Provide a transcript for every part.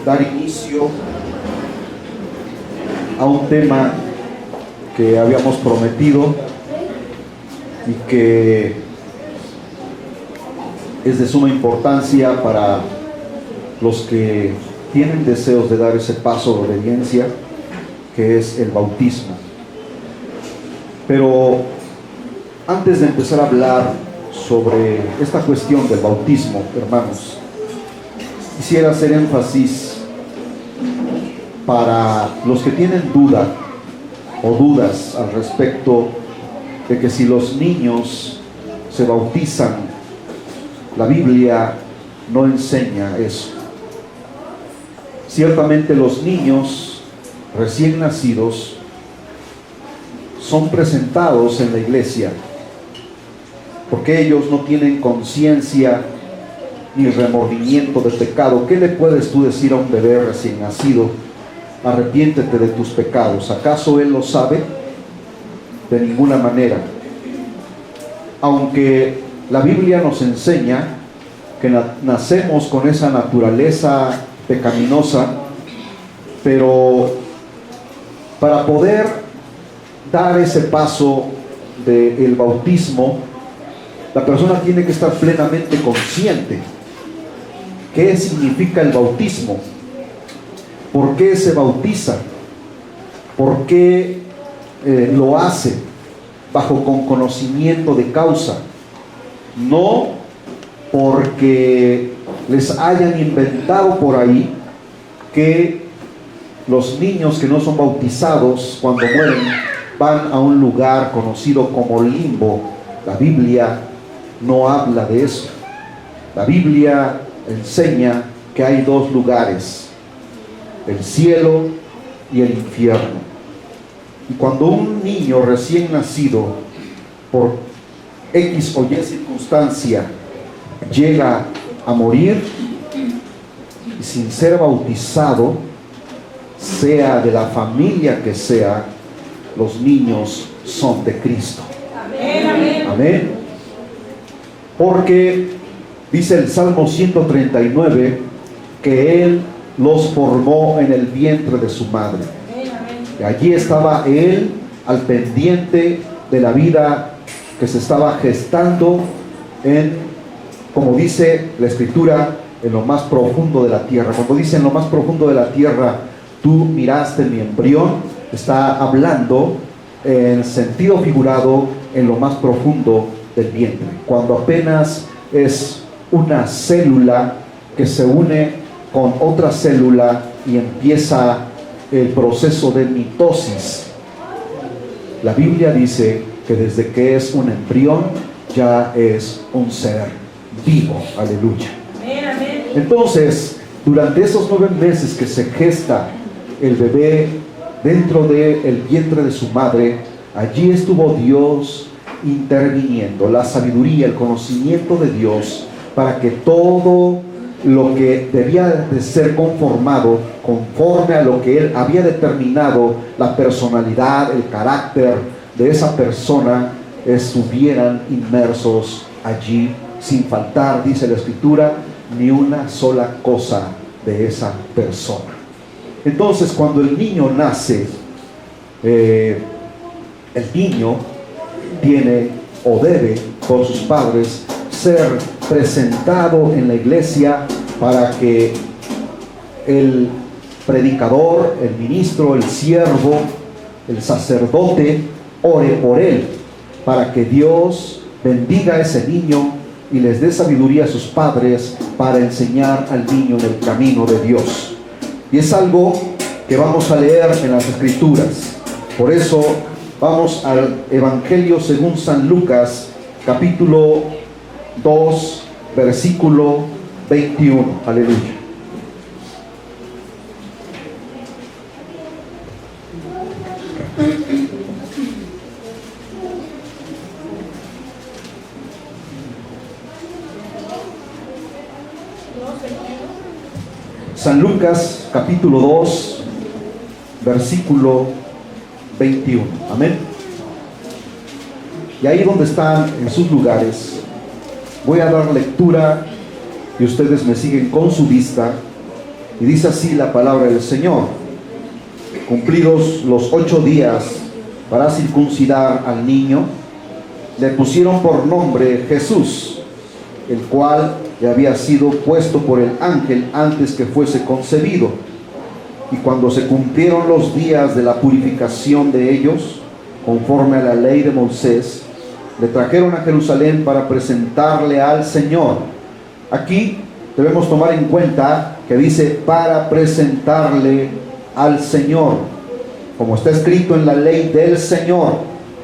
dar inicio a un tema que habíamos prometido y que es de suma importancia para los que tienen deseos de dar ese paso de obediencia, que es el bautismo. Pero antes de empezar a hablar sobre esta cuestión del bautismo, hermanos, quisiera hacer énfasis para los que tienen duda o dudas al respecto de que si los niños se bautizan, la Biblia no enseña eso. Ciertamente los niños recién nacidos son presentados en la iglesia porque ellos no tienen conciencia ni remordimiento de pecado. ¿Qué le puedes tú decir a un bebé recién nacido? Arrepiéntete de tus pecados. ¿Acaso él lo sabe? De ninguna manera. Aunque la Biblia nos enseña que nacemos con esa naturaleza pecaminosa, pero para poder dar ese paso del bautismo, la persona tiene que estar plenamente consciente. ¿Qué significa el bautismo? ¿Por qué se bautiza? ¿Por qué lo hace? Con conocimiento de causa. No porque les hayan inventado por ahí que los niños que no son bautizados cuando mueren van a un lugar conocido como limbo. La Biblia no habla de eso. La Biblia enseña que hay dos lugares: el cielo y el infierno. Y cuando un niño recién nacido, por X o Y circunstancia, llega a morir y sin ser bautizado, sea de la familia que sea, los niños son de Cristo. Amén, amén. Amén. Porque dice el Salmo 139 que Él los formó en el vientre de su madre. Y allí estaba Él al pendiente de la vida que se estaba gestando como dice la Escritura, en lo más profundo de la tierra. Cuando dice en lo más profundo de la tierra, tú miraste mi embrión, está hablando en sentido figurado en lo más profundo del vientre. Cuando apenas es una célula que se une con otra célula y empieza el proceso de mitosis. La Biblia dice que desde que es un embrión ya es un ser vivo. Aleluya. Entonces, durante esos 9 meses que se gesta el bebé dentro del vientre de su madre, allí estuvo Dios interviniendo, la sabiduría, el conocimiento de Dios, para que todo lo que debía de ser conformado conforme a lo que Él había determinado, la personalidad, el carácter de esa persona, estuvieran inmersos allí sin faltar, dice la Escritura, ni una sola cosa de esa persona. Entonces, cuando el niño nace, el niño tiene o debe por sus padres ser presentado en la iglesia para que el predicador, el ministro, el siervo, el sacerdote ore por él, para que Dios bendiga a ese niño y les dé sabiduría a sus padres para enseñar al niño en el camino de Dios. Y es algo que vamos a leer en las Escrituras. Por eso vamos al Evangelio según San Lucas, capítulo 2, versículo 21. Aleluya. San Lucas, capítulo 2, versículo 21. Amén. Y ahí donde están en sus lugares, voy a dar lectura y ustedes me siguen con su vista Y dice así la palabra del Señor: cumplidos los 8 días para circuncidar al niño, le pusieron por nombre Jesús, el cual le había sido puesto por el ángel antes que fuese concebido. Y cuando se cumplieron los días de la purificación de ellos, conforme a la ley de Moisés, le trajeron a Jerusalén para presentarle al Señor. Aquí debemos tomar en cuenta que dice para presentarle al Señor, como está escrito en la ley del Señor,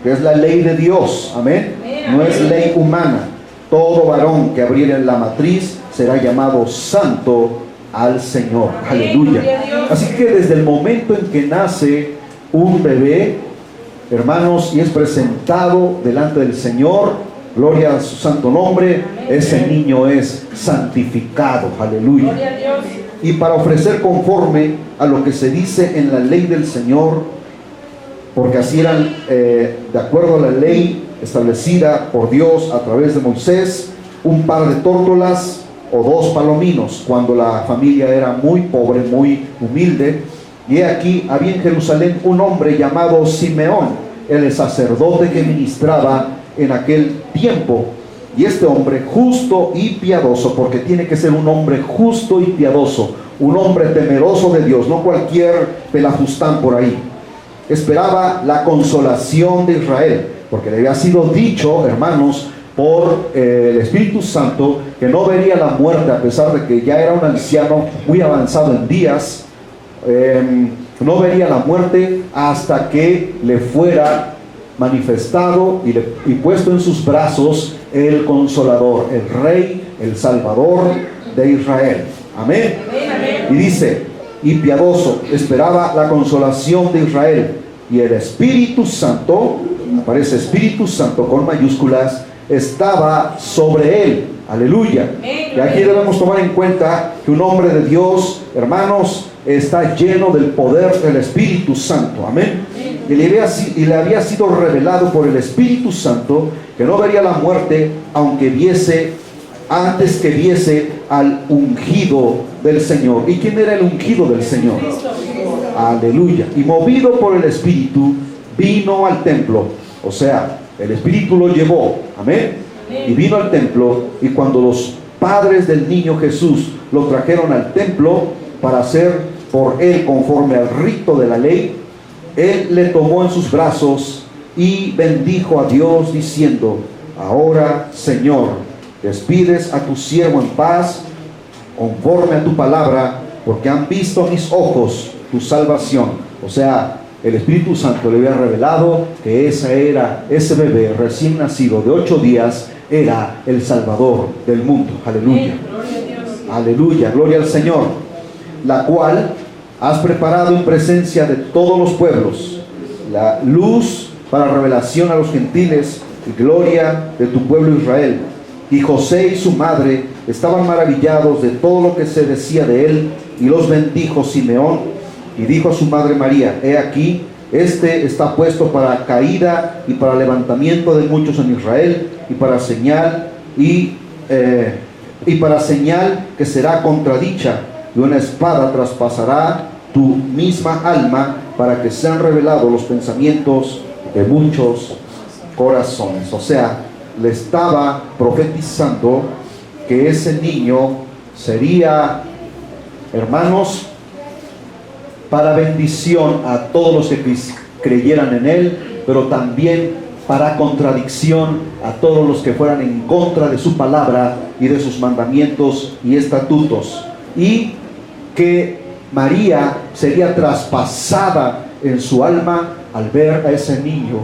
que es la ley de Dios. Amén. No es ley humana. Todo varón que abriere la matriz será llamado santo al Señor. Aleluya. Así que desde el momento en que nace un bebé, hermanos, y es presentado delante del Señor, gloria a su santo nombre, ese niño es santificado. Aleluya. Y para ofrecer conforme a lo que se dice en la ley del Señor, porque así eran, de acuerdo a la ley establecida por Dios a través de Moisés, un par de tórtolas o 2 palominos, cuando la familia era muy pobre, muy humilde. Y aquí había en Jerusalén un hombre llamado Simeón, el sacerdote que ministraba en aquel tiempo. Y este hombre justo y piadoso, porque tiene que ser un hombre justo y piadoso, un hombre temeroso de Dios, no cualquier pelafustán por ahí, esperaba la consolación de Israel, porque le había sido dicho, hermanos, por el Espíritu Santo, que no vería la muerte, a pesar de que ya era un anciano muy avanzado en días. No vería la muerte hasta que le fuera manifestado y puesto en sus brazos el Consolador, el Rey, el Salvador de Israel. Amén. Y dice: y piadoso, esperaba la consolación de Israel, y el Espíritu Santo, aparece Espíritu Santo con mayúsculas, estaba sobre él. Aleluya. Y aquí debemos tomar en cuenta que un hombre de Dios, hermanos, está lleno del poder del Espíritu Santo. Amén. Y le había sido revelado por el Espíritu Santo que no vería la muerte antes que viese al ungido del Señor. ¿Y quién era el ungido del Señor? Aleluya. Y movido por el Espíritu vino al templo. O sea, el Espíritu lo llevó. Amén. Y vino al templo, y cuando los padres del niño Jesús lo trajeron al templo para hacer por él conforme al rito de la ley, él le tomó en sus brazos y bendijo a Dios diciendo: ahora, Señor, despides a tu siervo en paz conforme a tu palabra, porque han visto mis ojos tu salvación. O sea, el Espíritu Santo le había revelado que ese bebé recién nacido de 8 días era el Salvador del mundo. Aleluya. Aleluya, gloria al Señor. La cual has preparado en presencia de todos los pueblos, la luz para revelación a los gentiles y gloria de tu pueblo Israel. Y José y su madre estaban maravillados de todo lo que se decía de él, y los bendijo Simeón, y dijo a su madre María: he aquí, este está puesto para caída y para levantamiento de muchos en Israel, y para señal que será contradicha, y una espada traspasará tu misma alma, para que sean revelados los pensamientos de muchos corazones. O sea, le estaba profetizando que ese niño sería, hermanos, para bendición a todos los que creyeran en él, pero también para contradicción a todos los que fueran en contra de su palabra y de sus mandamientos y estatutos. Y que María sería traspasada en su alma al ver a ese niño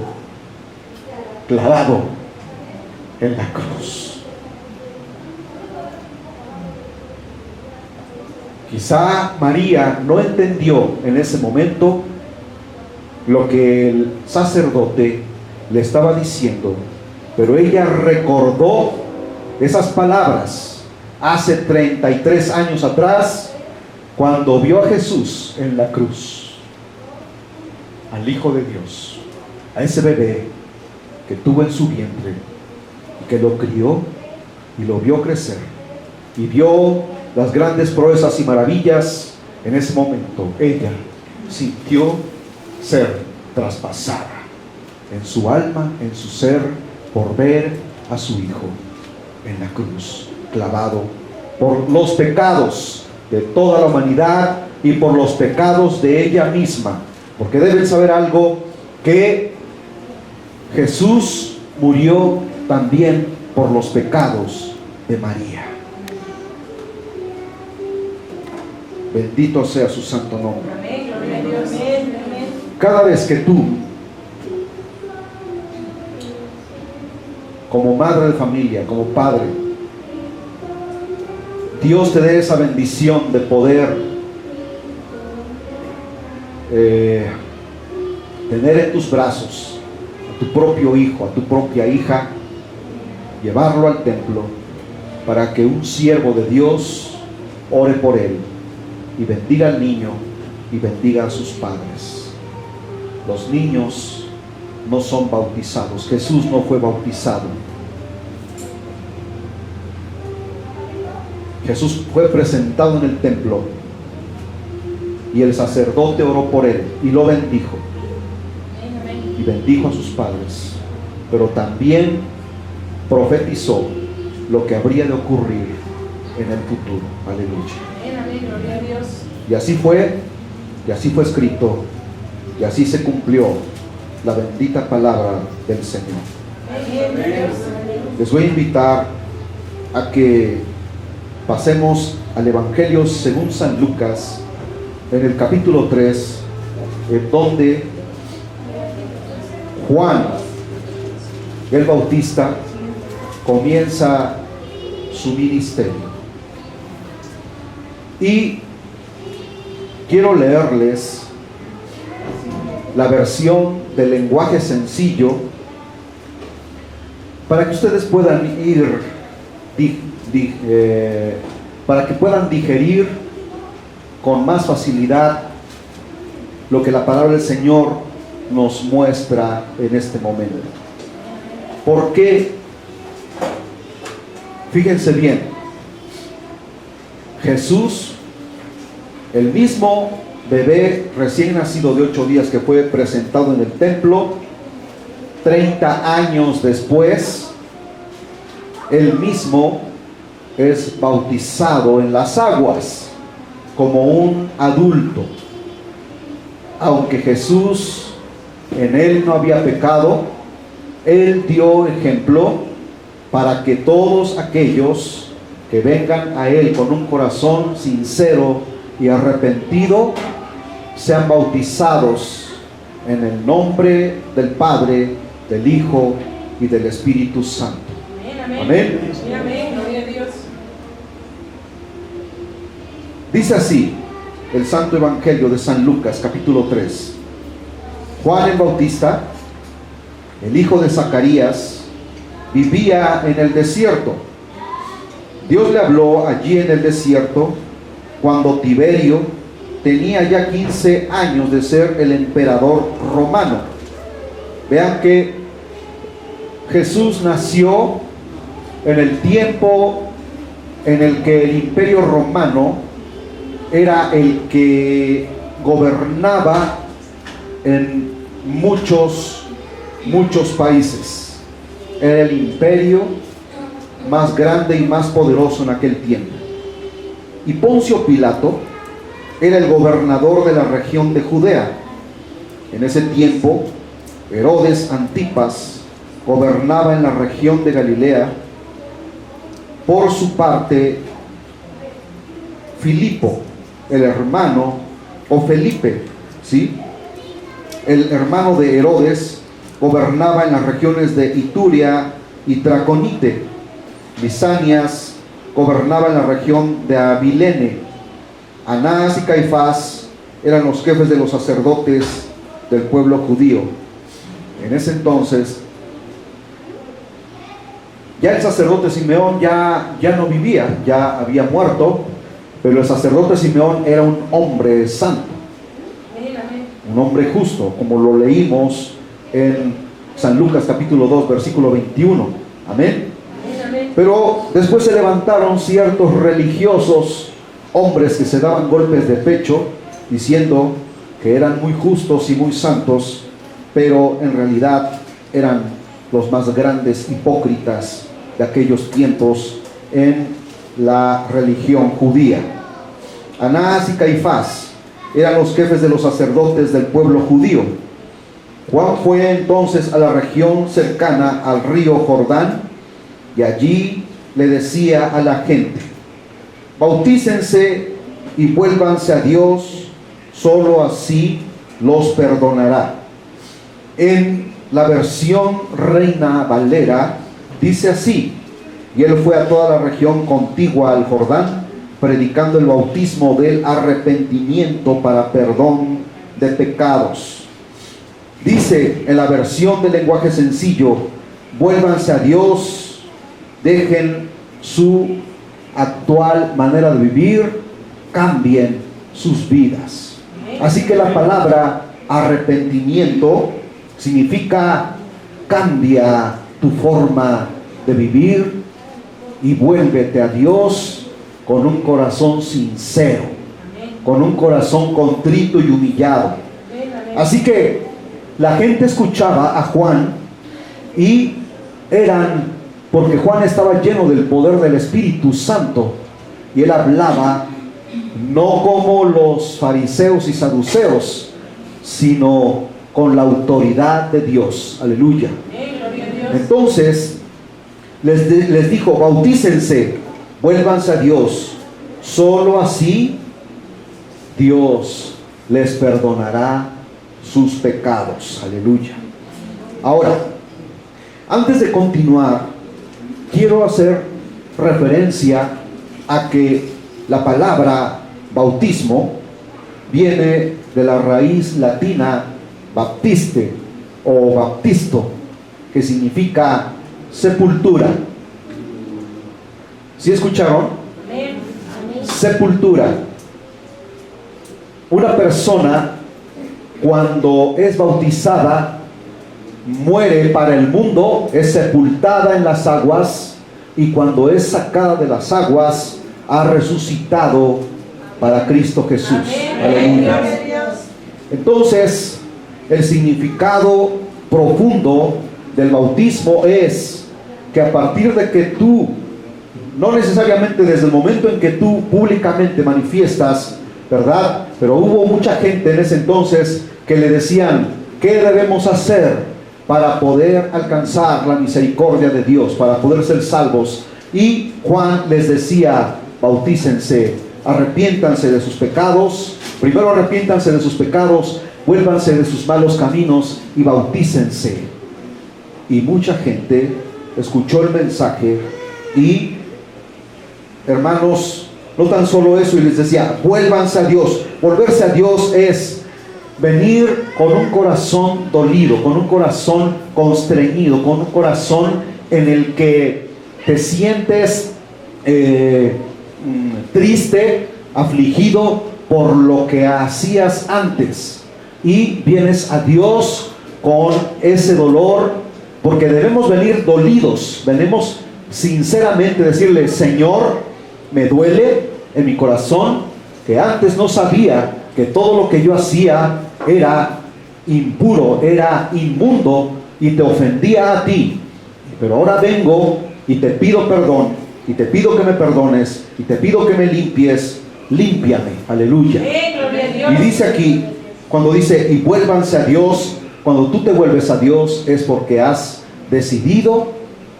clavado en la cruz. Quizá María no entendió en ese momento lo que el sacerdote le estaba diciendo, pero ella recordó esas palabras hace 33 años atrás, cuando vio a Jesús en la cruz, al Hijo de Dios, a ese bebé que tuvo en su vientre, que lo crió y lo vio crecer, y vio las grandes proezas y maravillas En ese momento ella sintió ser traspasada en su alma, en su ser, por ver a su hijo en la cruz, clavado por los pecados de toda la humanidad y por los pecados de ella misma. Porque deben saber algo, que Jesús murió también por los pecados de María. Bendito sea su santo nombre. Amén, gloria a Dios. Amén. Cada vez que tú, como madre de familia, como padre, Dios te dé esa bendición de poder tener en tus brazos a tu propio hijo, a tu propia hija, llevarlo al templo para que un siervo de Dios ore por él y bendiga al niño y bendiga a sus padres. Los niños no son bautizados. Jesús no fue bautizado. Jesús fue presentado en el templo y el sacerdote oró por él y lo bendijo y bendijo a sus padres, pero también profetizó lo que habría de ocurrir en el futuro. Aleluya. Amén, gloria a Dios. Y así fue escrito, y así se cumplió la bendita palabra del Señor. Amén. Les voy a invitar a que pasemos al Evangelio según San Lucas, en el capítulo 3, en donde Juan el Bautista comienza su ministerio. Y quiero leerles la versión del lenguaje sencillo para que ustedes puedan para que puedan digerir con más facilidad lo que la palabra del Señor nos muestra en este momento. Porque, fíjense bien, Jesús, el mismo bebé recién nacido de 8 días que fue presentado en el templo, 30 años después, él mismo es bautizado en las aguas como un adulto. Aunque Jesús, en él no había pecado, él dio ejemplo para que todos aquellos que vengan a él con un corazón sincero y arrepentido sean bautizados en el nombre del Padre, del Hijo y del Espíritu Santo. Amén. Amén. Amén, gloria a Dios. Dice así el Santo Evangelio de San Lucas, capítulo 3. Juan el Bautista, el hijo de Zacarías, vivía en el desierto. Dios le habló allí en el desierto cuando Tiberio tenía ya 15 años de ser el emperador romano. Vean que Jesús nació en el tiempo en el que el imperio romano era el que gobernaba en muchos países. Era el imperio más grande y más poderoso en aquel tiempo. Y Poncio Pilato era el gobernador de la región de Judea. En ese tiempo, Herodes Antipas gobernaba en la región de Galilea. Por su parte, Filipo, el hermano, o Felipe, ¿sí?, el hermano de Herodes, gobernaba en las regiones de Ituria y Traconite. Lisanias gobernaba en la región de Abilene. Anás y Caifás eran los jefes de los sacerdotes del pueblo judío. En ese entonces, ya el sacerdote Simeón ya no vivía, ya había muerto, pero el sacerdote Simeón era un hombre santo, un hombre justo, como lo leímos en San Lucas capítulo 2, versículo 21. Amén. Pero después se levantaron ciertos religiosos hombres que se daban golpes de pecho diciendo que eran muy justos y muy santos, pero en realidad eran los más grandes hipócritas de aquellos tiempos en la religión judía. Anás y Caifás eran los jefes de los sacerdotes del pueblo judío. Juan fue entonces a la región cercana al río Jordán y allí le decía a la gente: bautícense y vuélvanse a Dios, solo así los perdonará. En la versión Reina Valera dice así: y él fue a toda la región contigua al Jordán, predicando el bautismo del arrepentimiento para perdón de pecados. Dice en la versión del lenguaje sencillo: vuélvanse a Dios, dejen su actual manera de vivir, cambien sus vidas. Así que la palabra arrepentimiento significa cambia tu forma de vivir y vuélvete a Dios con un corazón sincero, con un corazón contrito y humillado. Así que la gente escuchaba a Juan y porque Juan estaba lleno del poder del Espíritu Santo y él hablaba no como los fariseos y saduceos, sino con la autoridad de Dios. Aleluya. Entonces les dijo: bautícense, vuélvanse a Dios, solo así Dios les perdonará sus pecados. Aleluya. Ahora, antes de continuar, quiero hacer referencia a que la palabra bautismo viene de la raíz latina baptiste o baptisto, que significa sepultura. ¿Sí escucharon? Sepultura. Una persona, cuando es bautizada, muere para el mundo, es sepultada en las aguas, y cuando es sacada de las aguas, ha resucitado para Cristo Jesús. Aleluya. Entonces, el significado profundo del bautismo es que a partir de que tú, no necesariamente desde el momento en que tú públicamente manifiestas, ¿verdad? Pero hubo mucha gente en ese entonces que le decían: ¿qué debemos hacer para poder alcanzar la misericordia de Dios, para poder ser salvos? Y Juan les decía: bautícense, arrepiéntanse de sus pecados. Primero arrepiéntanse de sus pecados, vuélvanse de sus malos caminos y bautícense. Y mucha gente escuchó el mensaje y, hermanos, no tan solo eso, y les decía: vuélvanse a Dios. Volverse a Dios es venir con un corazón dolido, con un corazón constreñido, con un corazón en el que te sientes triste, afligido por lo que hacías antes, y vienes a Dios con ese dolor, porque debemos venir dolidos. Venimos sinceramente decirle: Señor, me duele en mi corazón que antes no sabía que todo lo que yo hacía era impuro, era inmundo y te ofendía a ti, pero ahora vengo y te pido perdón, y te pido que me perdones, y te pido que me limpies. Límpiame. Aleluya. Y dice aquí, cuando dice: y vuélvanse a Dios, cuando tú te vuelves a Dios es porque has decidido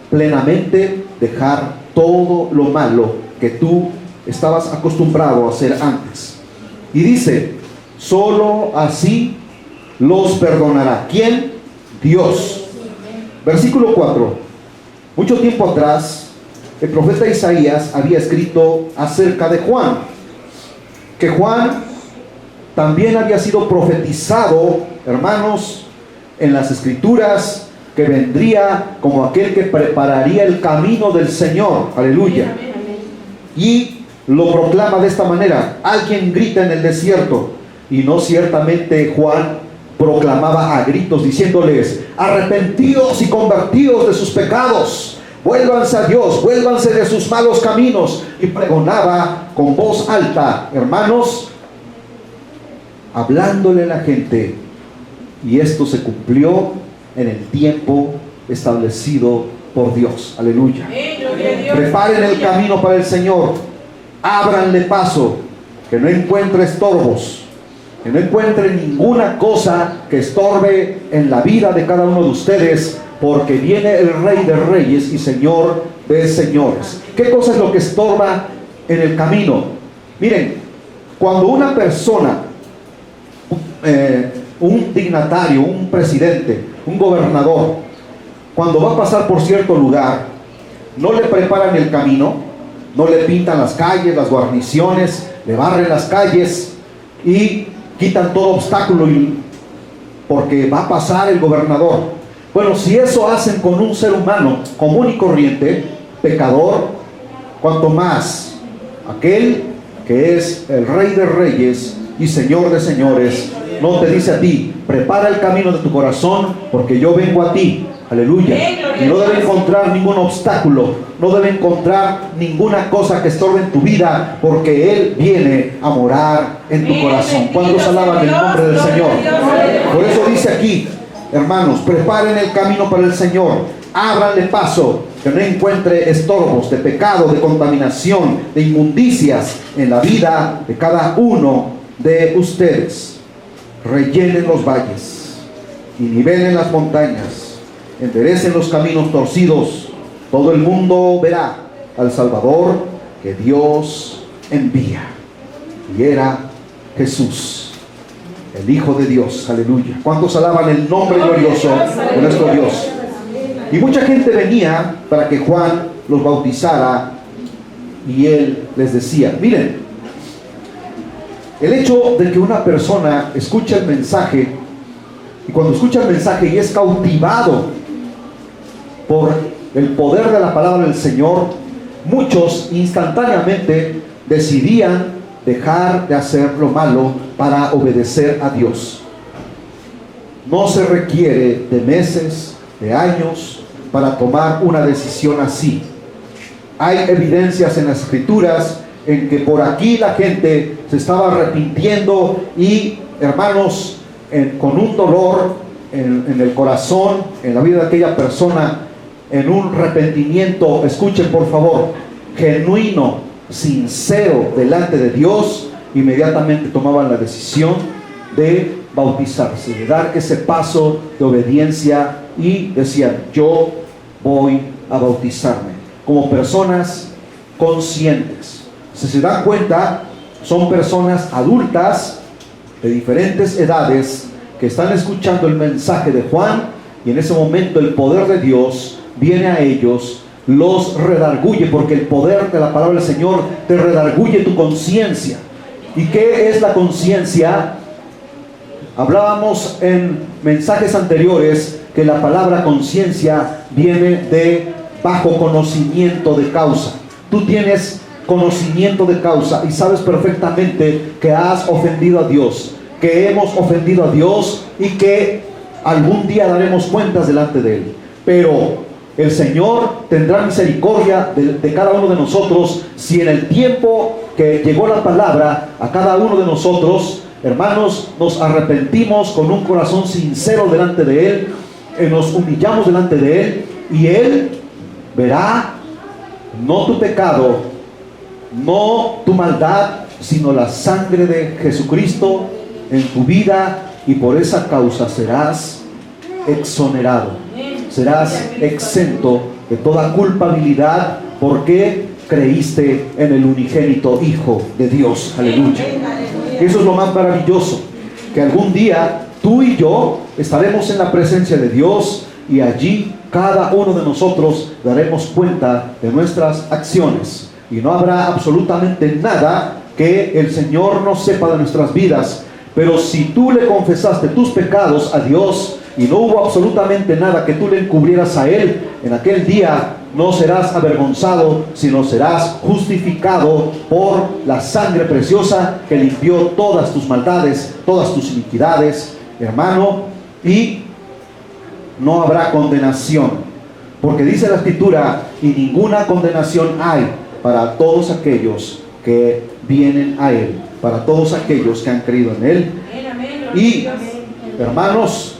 plenamente dejar todo lo malo que tú estabas acostumbrado a hacer antes. Y dice: solo así los perdonará. ¿Quién? Dios. Versículo 4. Mucho tiempo atrás, el profeta Isaías había escrito acerca de Juan, que Juan también había sido profetizado, hermanos, en las Escrituras, que vendría como aquel que prepararía el camino del Señor. Aleluya. Y lo proclama de esta manera: alguien grita en el desierto. Y no ciertamente Juan proclamaba a gritos diciéndoles: arrepentíos y convertíos de sus pecados, vuélvanse a Dios, vuélvanse de sus malos caminos. Y pregonaba con voz alta, hermanos, hablándole a la gente. Y esto se cumplió en el tiempo establecido por Dios. Aleluya. Preparen el camino para el Señor. Ábranle paso. Que no encuentre estorbos. Que no encuentre ninguna cosa que estorbe en la vida de cada uno de ustedes. Porque viene el Rey de Reyes y Señor de Señores. ¿Qué cosa es lo que estorba en el camino? Miren, cuando una persona, un dignatario, un presidente, un gobernador, cuando va a pasar por cierto lugar, no le preparan el camino, no le pintan las calles, las guarniciones, le barren las calles y quitan todo obstáculo porque va a pasar el gobernador. Bueno, si eso hacen con un ser humano común y corriente, pecador, cuanto más aquel que es el Rey de Reyes y Señor de Señores, no te dice a ti, prepara el camino de tu corazón, porque yo vengo a ti. Aleluya. Y no debe encontrar ningún obstáculo, no debe encontrar ninguna cosa que estorbe en tu vida, porque Él viene a morar en tu corazón. ¿Cuántos alaban el nombre del Señor? Por eso dice aquí, hermanos, preparen el camino para el Señor, ábranle paso, que no encuentre estorbos de pecado, de contaminación, de inmundicias en la vida de cada uno de ustedes. Rellenen los valles y nivelen las montañas, enderecen los caminos torcidos. Todo el mundo verá al Salvador que Dios envía. Y era Jesús, el Hijo de Dios. Aleluya. ¿Cuántos alaban el nombre glorioso de nuestro Dios? Y mucha gente venía para que Juan los bautizara, y él les decía, miren, el hecho de que una persona escucha el mensaje, y cuando escucha el mensaje y es cautivado por el poder de la palabra del Señor, muchos instantáneamente decidían dejar de hacer lo malo para obedecer a Dios. No se requiere de meses, de años, para tomar una decisión así. Hay evidencias en las Escrituras en que por aquí la gente se estaba arrepintiendo y, hermanos, con un dolor en el corazón, en la vida de aquella persona, en un arrepentimiento, escuchen por favor, genuino, sincero delante de Dios, inmediatamente tomaban la decisión de bautizarse, de dar ese paso de obediencia, y decían, yo voy a bautizarme, como personas conscientes. Si se dan cuenta, son personas adultas de diferentes edades que están escuchando el mensaje de Juan, y en ese momento el poder de Dios viene a ellos, los redarguye, porque el poder de la palabra del Señor te redarguye tu conciencia. ¿Y qué es la conciencia? Hablábamos en mensajes anteriores que la palabra conciencia viene de bajo conocimiento de causa. Tú tienes conocimiento de causa y sabes perfectamente que has ofendido a Dios, que hemos ofendido a Dios y que algún día daremos cuentas delante de Él. Pero el Señor tendrá misericordia de cada uno de nosotros si en el tiempo que llegó la palabra a cada uno de nosotros, hermanos, nos arrepentimos con un corazón sincero delante de Él, nos humillamos delante de Él, y Él verá no tu pecado, no tu maldad, sino la sangre de Jesucristo en tu vida, y por esa causa serás exonerado, serás exento de toda culpabilidad, porque creíste en el unigénito Hijo de Dios. Aleluya. Eso es lo más maravilloso, que algún día tú y yo estaremos en la presencia de Dios, y allí cada uno de nosotros daremos cuenta de nuestras acciones, y no habrá absolutamente nada que el Señor no sepa de nuestras vidas. Pero si tú le confesaste tus pecados a Dios y no hubo absolutamente nada que tú le encubrieras a Él, en aquel día no serás avergonzado, sino serás justificado por la sangre preciosa que limpió todas tus maldades, todas tus iniquidades, hermano, y no habrá condenación, porque dice la Escritura, y ninguna condenación hay para todos aquellos que vienen a Él, para todos aquellos que han creído en Él. Amén, amén, gloria a Y, Dios. hermanos,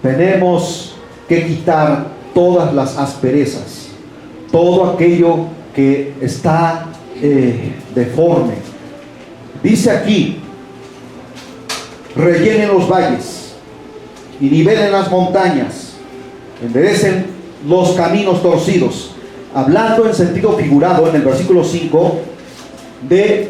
tenemos que quitar todas las asperezas, todo aquello que está deforme. Dice aquí: rellenen los valles y nivelen las montañas, enderecen los caminos torcidos. Hablando en sentido figurado en el versículo 5 de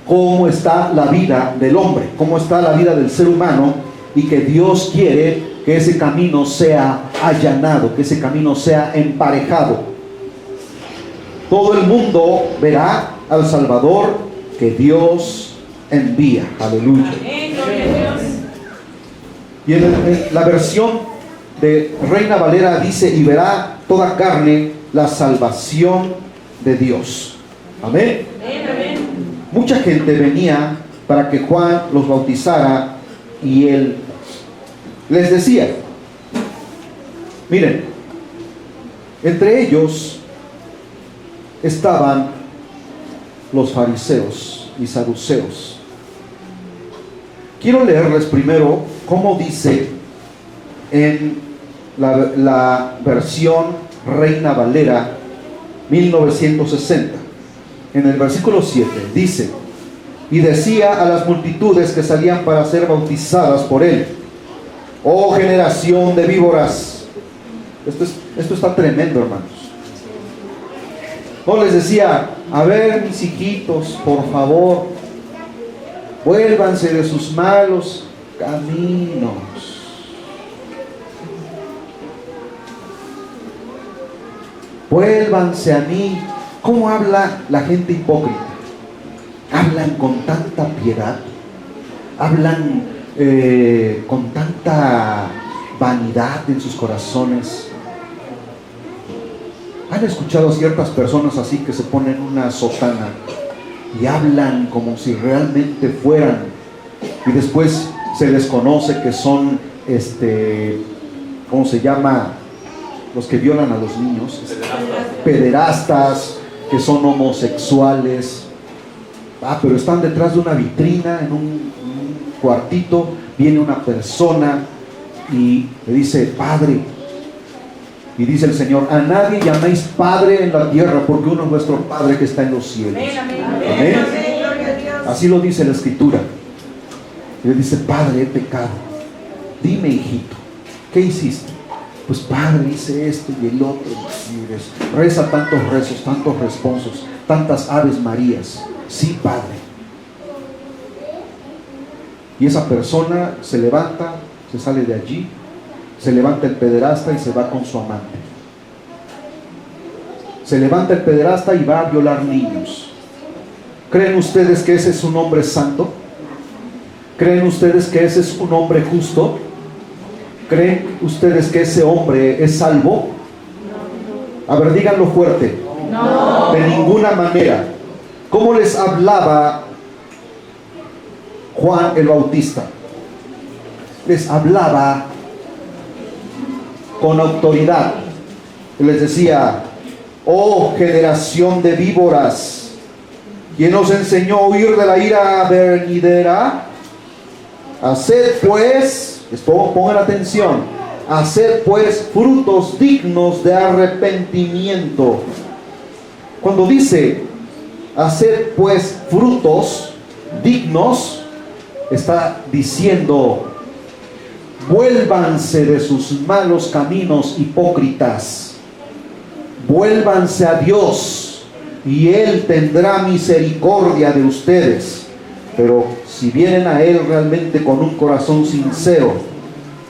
cómo está la vida del hombre, cómo está la vida del ser humano, y que Dios quiere que ese camino sea allanado, que ese camino sea emparejado. Todo el mundo verá al Salvador que Dios envía. Aleluya. Amén, gloria a Dios. Y en la versión de Reina Valera dice: y verá toda carne la salvación de Dios. Amén. Amén, amén. Mucha gente venía para que Juan los bautizara, y él les decía, miren, entre ellos estaban los fariseos y saduceos. Quiero leerles primero cómo dice en la versión Reina Valera 1960. En el versículo 7 dice: y decía a las multitudes que salían para ser bautizadas por él: oh generación de víboras. Esto está tremendo, hermanos. No les decía: a ver, mis hijitos, por favor, vuélvanse de sus malos caminos. Vuélvanse a mí. ¿Cómo habla la gente hipócrita? Hablan con tanta piedad, hablan con tanta vanidad en sus corazones. ¿Han escuchado a ciertas personas así que se ponen una sotana y hablan como si realmente fueran, y después se les conoce que son ¿cómo se llama? Los que violan a los niños, pederastas, que son homosexuales. Pero están detrás de una vitrina, en un cuartito, viene una persona y le dice: Padre. Y dice el Señor: a nadie llaméis Padre en la tierra, porque uno es vuestro Padre que está en los cielos. Amén, amén, Amén. amén, gloria a Dios. Así lo dice la Escritura. Y le dice: Padre, he pecado. Dime, hijito, ¿qué hiciste? Pues Padre, hice esto y el otro. Y reza tantos rezos, tantos responsos, tantas Aves Marías. Sí, Padre. Y esa persona se levanta, se sale de allí, se levanta el pederasta y se va con su amante. Se levanta el pederasta y va a violar niños. ¿Creen ustedes que ese es un hombre santo? ¿Creen ustedes que ese es un hombre justo? ¿Creen ustedes que ese hombre es salvo? A ver, díganlo fuerte. No. De ninguna manera. ¿Cómo les hablaba Juan el Bautista? Les hablaba con autoridad. Les decía: oh generación de víboras, ¿quién os enseñó a huir de la ira venidera? Haced pues, pongan atención, haced pues frutos dignos de arrepentimiento. Cuando dice haced pues frutos dignos, está diciendo: vuélvanse de sus malos caminos hipócritas, vuélvanse a Dios y Él tendrá misericordia de ustedes. Pero si vienen a Él realmente con un corazón sincero,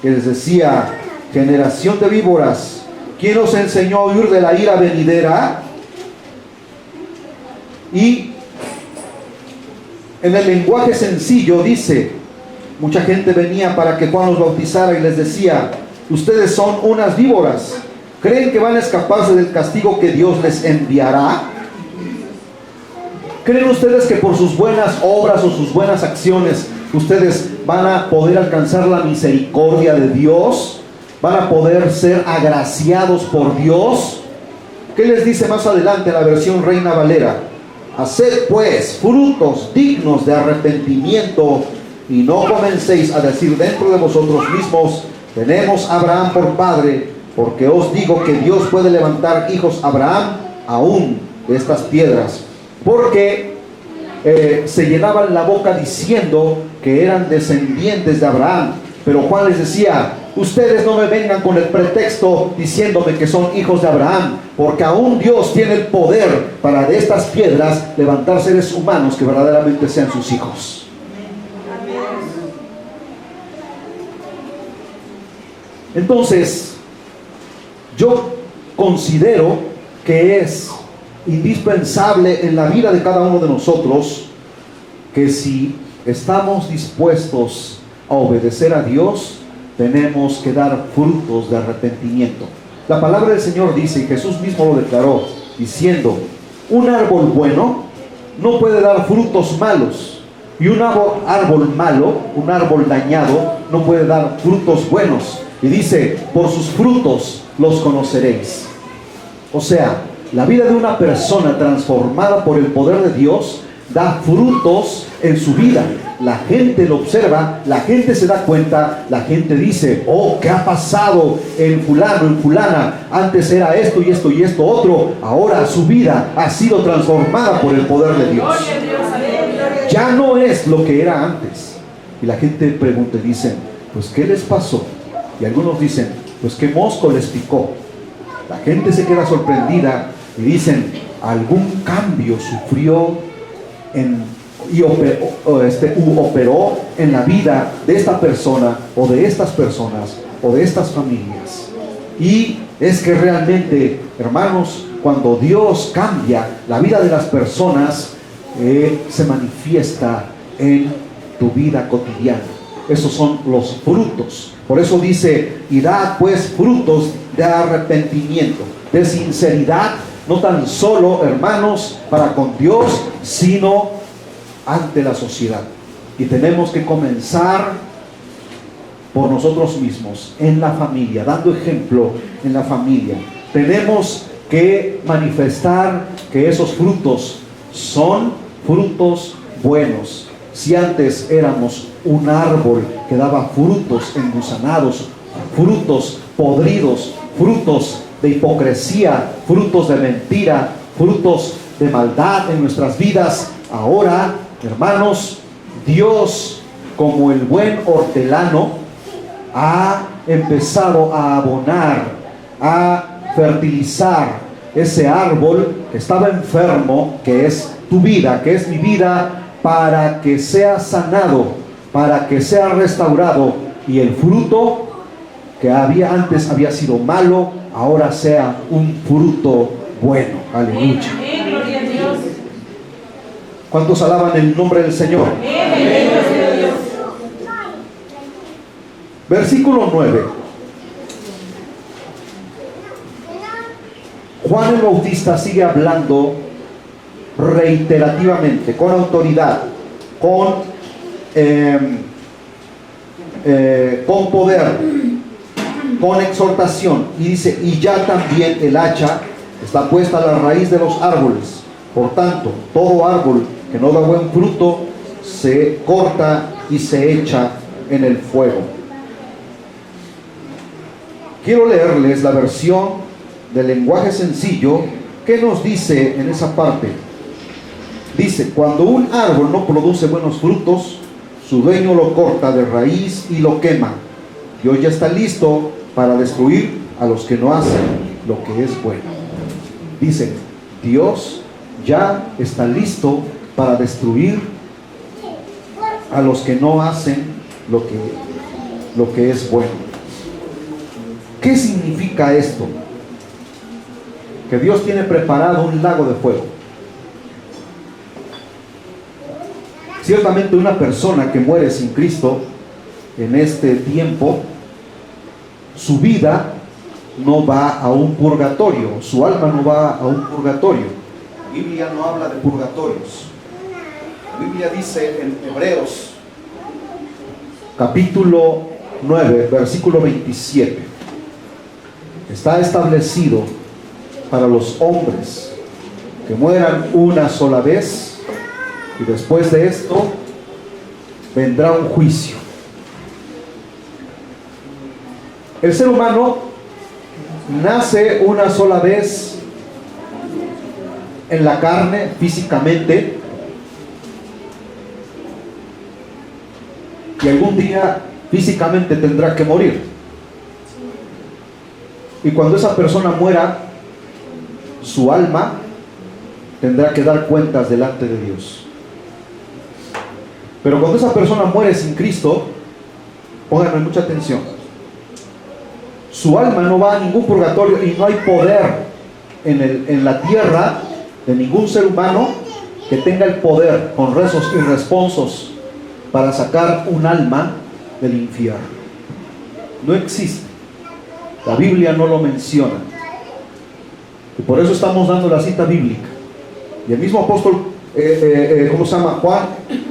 que les decía: generación de víboras, ¿quién os enseñó a huir de la ira venidera? Y en el lenguaje sencillo dice: mucha gente venía para que Juan los bautizara y les decía: ustedes son unas víboras, ¿creen que van a escaparse del castigo que Dios les enviará? ¿Creen ustedes que por sus buenas obras o sus buenas acciones ustedes van a poder alcanzar la misericordia de Dios? ¿Van a poder ser agraciados por Dios? ¿Qué les dice más adelante la versión Reina Valera? haced pues frutos dignos de arrepentimiento, y no comencéis a decir dentro de vosotros mismos, tenemos a Abraham por padre, porque os digo que Dios puede levantar hijos a Abraham aún de estas piedras. Porque se llenaban la boca diciendo que eran descendientes de Abraham, pero Juan les decía, ustedes no me vengan con el pretexto diciéndome que son hijos de Abraham, porque aún Dios tiene el poder para de estas piedras levantar seres humanos que verdaderamente sean sus hijos. Entonces, yo considero que es indispensable en la vida de cada uno de nosotros que si estamos dispuestos a obedecer a Dios, tenemos que dar frutos de arrepentimiento. La palabra del Señor dice, y Jesús mismo lo declaró, diciendo, un árbol bueno no puede dar frutos malos, y un árbol malo, un árbol dañado, no puede dar frutos buenos. Y dice, por sus frutos los conoceréis. O sea, la vida de una persona transformada por el poder de Dios da frutos en su vida. La gente lo observa, la gente se da cuenta, la gente dice, oh, ¿qué ha pasado en fulano, en fulana? Antes era esto y esto y esto otro, ahora su vida ha sido transformada por el poder de Dios. Ya no es lo que era antes. Y la gente pregunta y dicen, pues ¿qué les pasó? Y algunos dicen, pues ¿qué mosco les picó? La gente se queda sorprendida y dicen, algún cambio sufrió y operó en la vida de esta persona o de estas personas o de estas familias. Y es que realmente, hermanos, cuando Dios cambia la vida de las personas, se manifiesta en tu vida cotidiana. Esos son los frutos. Por eso dice, y dad pues frutos de arrepentimiento, de sinceridad, no tan solo, hermanos, para con Dios, sino ante la sociedad. Y tenemos que comenzar por nosotros mismos, en la familia, dando ejemplo en la familia. Tenemos que manifestar que esos frutos son frutos buenos. Si antes éramos un árbol que daba frutos engusanados, frutos podridos, frutos de hipocresía, frutos de mentira, frutos de maldad en nuestras vidas, ahora, hermanos, Dios, como el buen hortelano, ha empezado a abonar, a fertilizar ese árbol que estaba enfermo, que es tu vida, que es mi vida, para que sea sanado, para que sea restaurado, y el fruto que antes había sido malo, ahora sea un fruto bueno. Aleluya. ¿Cuántos alaban el nombre del Señor? Versículo 9. Juan el Bautista sigue hablando reiterativamente, con autoridad, con poder, con exhortación, y dice, y ya también el hacha está puesta a la raíz de los árboles. Por tanto, todo árbol que no da buen fruto se corta y se echa en el fuego. Quiero leerles la versión del lenguaje sencillo que nos dice en esa parte. Dice, cuando un árbol no produce buenos frutos, su dueño lo corta de raíz y lo quema. Dios ya está listo para destruir a los que no hacen lo que es bueno. Dice, Dios ya está listo para destruir a los que no hacen lo que es bueno. ¿Qué significa esto? Que Dios tiene preparado un lago de fuego. Ciertamente una persona que muere sin Cristo en este tiempo, su vida no va a un purgatorio, su alma no va a un purgatorio. La Biblia no habla de purgatorios. La Biblia dice en Hebreos capítulo 9, versículo 27, está establecido para los hombres que mueran una sola vez y después de esto vendrá un juicio. El ser humano nace una sola vez en la carne, físicamente, y algún día físicamente tendrá que morir. Y cuando esa persona muera, su alma tendrá que dar cuentas delante de Dios. Pero cuando esa persona muere sin Cristo, pónganme mucha atención, su alma no va a ningún purgatorio y no hay poder en la tierra de ningún ser humano que tenga el poder con rezos y responsos para sacar un alma del infierno. No existe. La Biblia no lo menciona. Y por eso estamos dando la cita bíblica. Y el mismo apóstol, ¿cómo se llama? Juan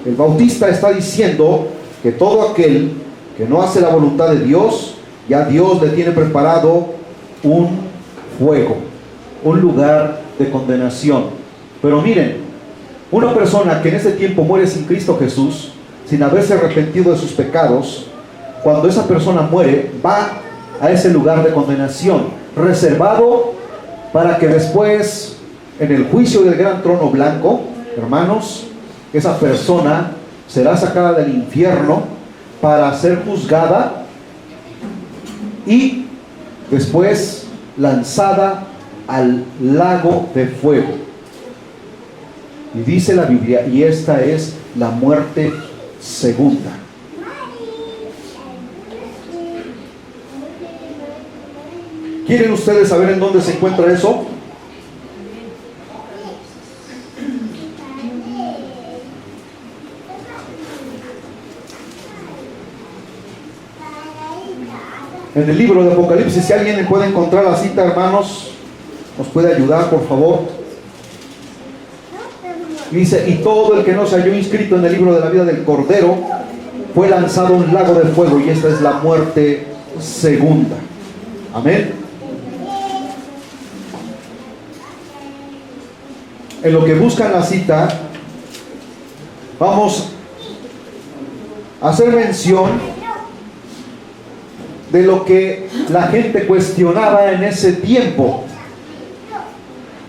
el Bautista está diciendo que todo aquel que no hace la voluntad de Dios, ya Dios le tiene preparado un fuego, un lugar de condenación. Pero miren, una persona que en ese tiempo muere sin Cristo Jesús, sin haberse arrepentido de sus pecados, cuando esa persona muere, va a ese lugar de condenación, reservado para que después, en el juicio del gran trono blanco, hermanos, esa persona será sacada del infierno para ser juzgada y después lanzada al lago de fuego. Y dice la Biblia, y esta es la muerte segunda. ¿Quieren ustedes saber en dónde se encuentra eso? En el libro de Apocalipsis, si alguien puede encontrar la cita, hermanos, nos puede ayudar, por favor. Dice, y todo el que no se halló inscrito en el libro de la vida del Cordero fue lanzado a un lago de fuego, y esta es la muerte segunda. Amén. En lo que buscan la cita, vamos a hacer mención de lo que la gente cuestionaba en ese tiempo.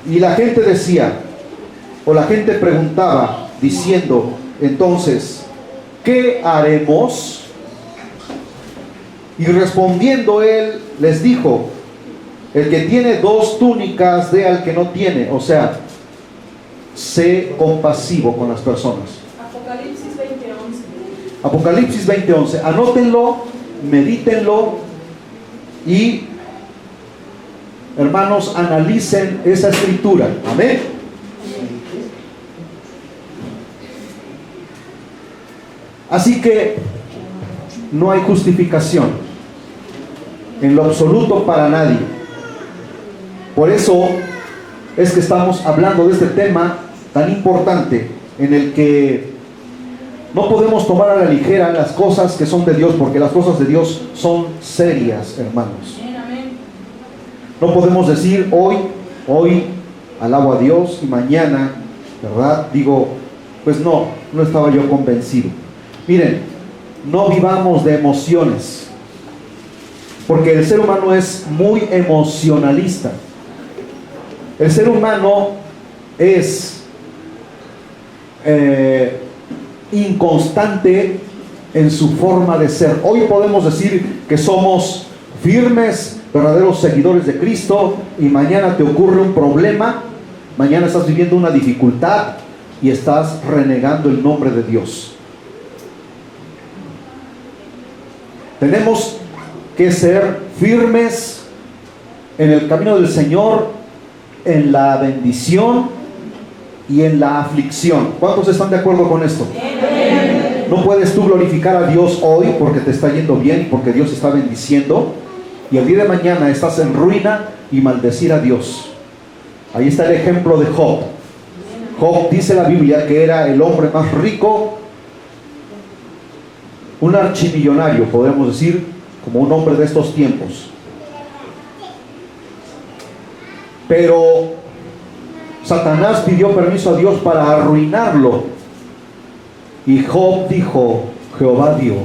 Y la gente decía, o la gente preguntaba, diciendo, entonces, ¿qué haremos? Y respondiendo él, les dijo, el que tiene 2 túnicas, dé al que no tiene. O sea, sé compasivo con las personas. Apocalipsis 20:11. Apocalipsis 20:11. Anótenlo, medítenlo y, hermanos, analicen esa escritura. Amén. Así que no hay justificación en lo absoluto para nadie. Por eso es que estamos hablando de este tema tan importante, en el que no podemos tomar a la ligera las cosas que son de Dios, porque las cosas de Dios son serias, hermanos. No podemos decir hoy alabo a Dios y mañana, ¿verdad? Digo, pues no estaba yo convencido. Miren, no vivamos de emociones, porque el ser humano es muy emocionalista. El ser humano es inconstante en su forma de ser. Hoy podemos decir que somos firmes, verdaderos seguidores de Cristo, y mañana te ocurre un problema, mañana estás viviendo una dificultad y estás renegando el nombre de Dios. Tenemos que ser firmes en el camino del Señor, en la bendición y en la aflicción. ¿Cuántos están de acuerdo con esto? No puedes tú glorificar a Dios hoy porque te está yendo bien, porque Dios está bendiciendo, y el día de mañana estás en ruina y maldecir a Dios. Ahí está el ejemplo de Job. Job, dice la Biblia, que era el hombre más rico, un archimillonario, podemos decir, como un hombre de estos tiempos. Pero Satanás pidió permiso a Dios para arruinarlo. Y Job dijo, Jehová dio,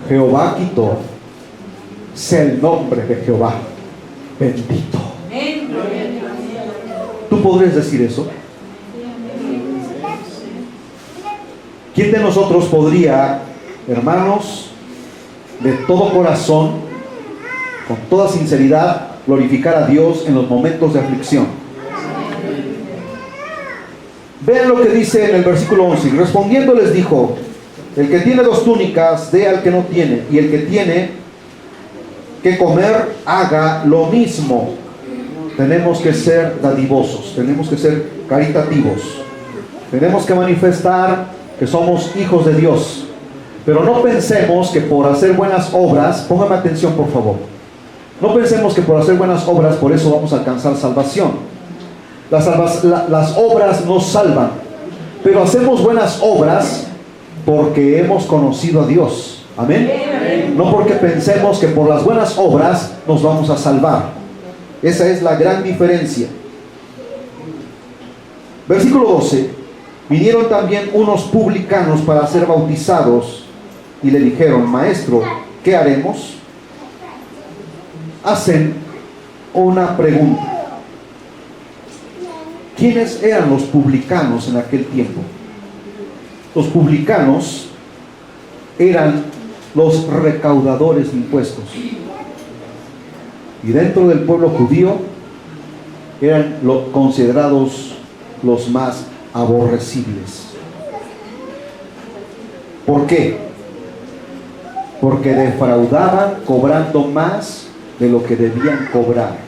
Jehová quitó, sea el nombre de Jehová bendito. ¿Tú podrías decir eso? ¿Quién de nosotros podría, hermanos, de todo corazón, con toda sinceridad, glorificar a Dios en los momentos de aflicción? Vean lo que dice en el versículo 11. Respondiendo les dijo, el que tiene 2 túnicas, dé al que no tiene, y el que tiene que comer, haga lo mismo. Tenemos que ser dadivosos, tenemos que ser caritativos, tenemos que manifestar que somos hijos de Dios. Pero no pensemos que por hacer buenas obras, póngame atención por favor, no pensemos que por hacer buenas obras, por eso vamos a alcanzar salvación. Las obras nos salvan, pero hacemos buenas obras porque hemos conocido a Dios. Amén. No porque pensemos que por las buenas obras nos vamos a salvar. Esa es la gran diferencia. Versículo 12. Vinieron también unos publicanos para ser bautizados y le dijeron, maestro, ¿qué haremos? Hacen una pregunta. ¿Quiénes eran los publicanos en aquel tiempo? Los publicanos eran los recaudadores de impuestos. Y dentro del pueblo judío eran considerados los más aborrecibles. ¿Por qué? Porque defraudaban cobrando más de lo que debían cobrar.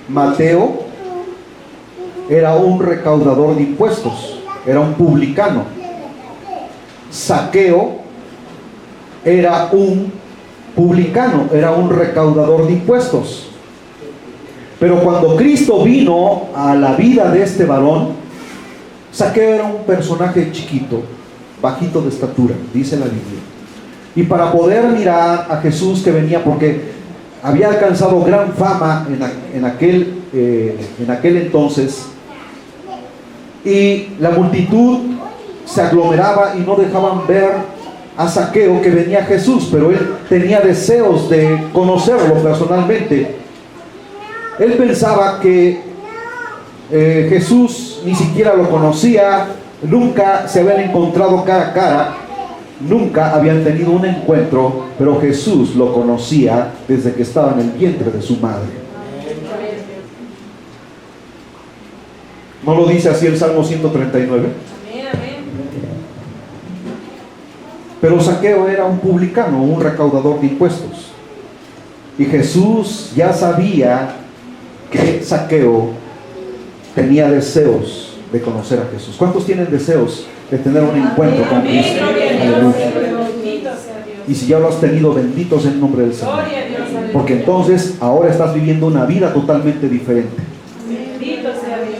Mateo era un recaudador de impuestos, era un publicano. Zaqueo era un publicano, era un recaudador de impuestos. Pero cuando Cristo vino a la vida de este varón, Zaqueo era un personaje chiquito, bajito de estatura, dice la Biblia. Y para poder mirar a Jesús que venía, porque había alcanzado gran fama en aquel entonces, y la multitud se aglomeraba y no dejaban ver a Zaqueo que venía Jesús, pero él tenía deseos de conocerlo personalmente. Él pensaba que Jesús ni siquiera lo conocía, nunca se habían encontrado cara a cara, nunca habían tenido un encuentro, pero Jesús lo conocía desde que estaba en el vientre de su madre. ¿No lo dice así el Salmo 139? Pero Zaqueo era un publicano, un recaudador de impuestos. Y Jesús ya sabía que Zaqueo tenía deseos de conocer a Jesús. ¿Cuántos tienen deseos de tener un encuentro con Cristo? Aleluya. Y si ya lo has tenido, bendito sea el nombre del Señor. Porque entonces ahora estás viviendo una vida totalmente diferente. Bendito sea Dios.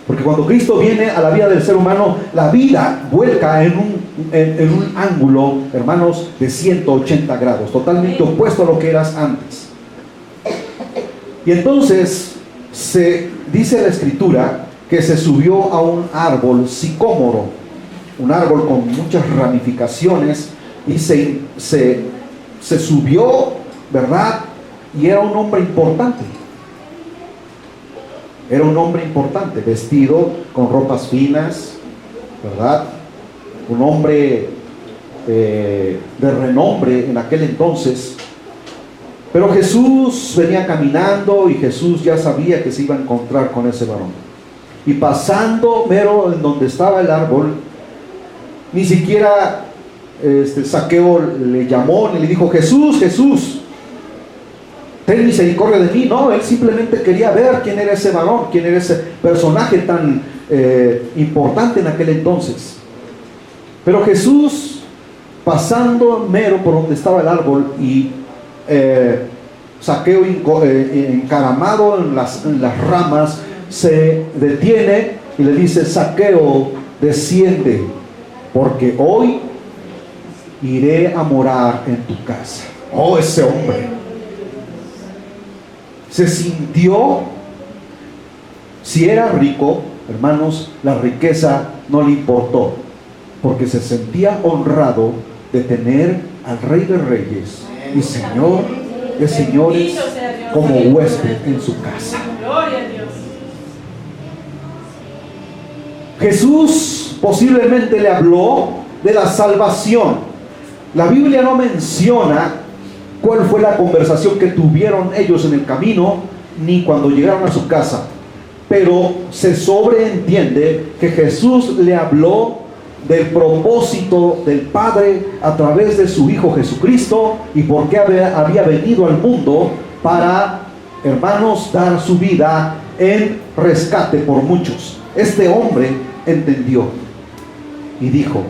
Porque cuando Cristo viene a la vida del ser humano, la vida vuelca en un ángulo, hermanos, de 180 grados, totalmente opuesto a lo que eras antes. Y entonces se dice la Escritura que se subió a un árbol sicómoro, un árbol con muchas ramificaciones, y se subió, ¿verdad? Y era un hombre importante. Era un hombre importante, vestido con ropas finas, ¿verdad? Un hombre de renombre en aquel entonces. Pero Jesús venía caminando y Jesús ya sabía que se iba a encontrar con ese varón. Y pasando mero en donde estaba el árbol, ni siquiera Zaqueo le llamó ni le dijo, Jesús, Jesús, ten misericordia de mí. No, él simplemente quería ver quién era ese varón, quién era ese personaje tan importante en aquel entonces. Pero Jesús, pasando mero por donde estaba el árbol, y Zaqueo encaramado en las ramas, se detiene y le dice, Zaqueo, desciende, porque hoy iré a morar en tu casa. Oh, ese hombre. se sintió, si era rico, hermanos, la riqueza no le importó, porque se sentía honrado de tener al Rey de Reyes y Señor de señores como huésped en su casa. Gloria a Dios. Jesús posiblemente le habló de la salvación. La Biblia no menciona cuál fue la conversación que tuvieron ellos en el camino, ni cuando llegaron a su casa, pero se sobreentiende que Jesús le habló del propósito del Padre a través de su Hijo Jesucristo y por qué había venido al mundo para, hermanos, dar su vida en rescate por muchos. Este hombre entendió y dijo: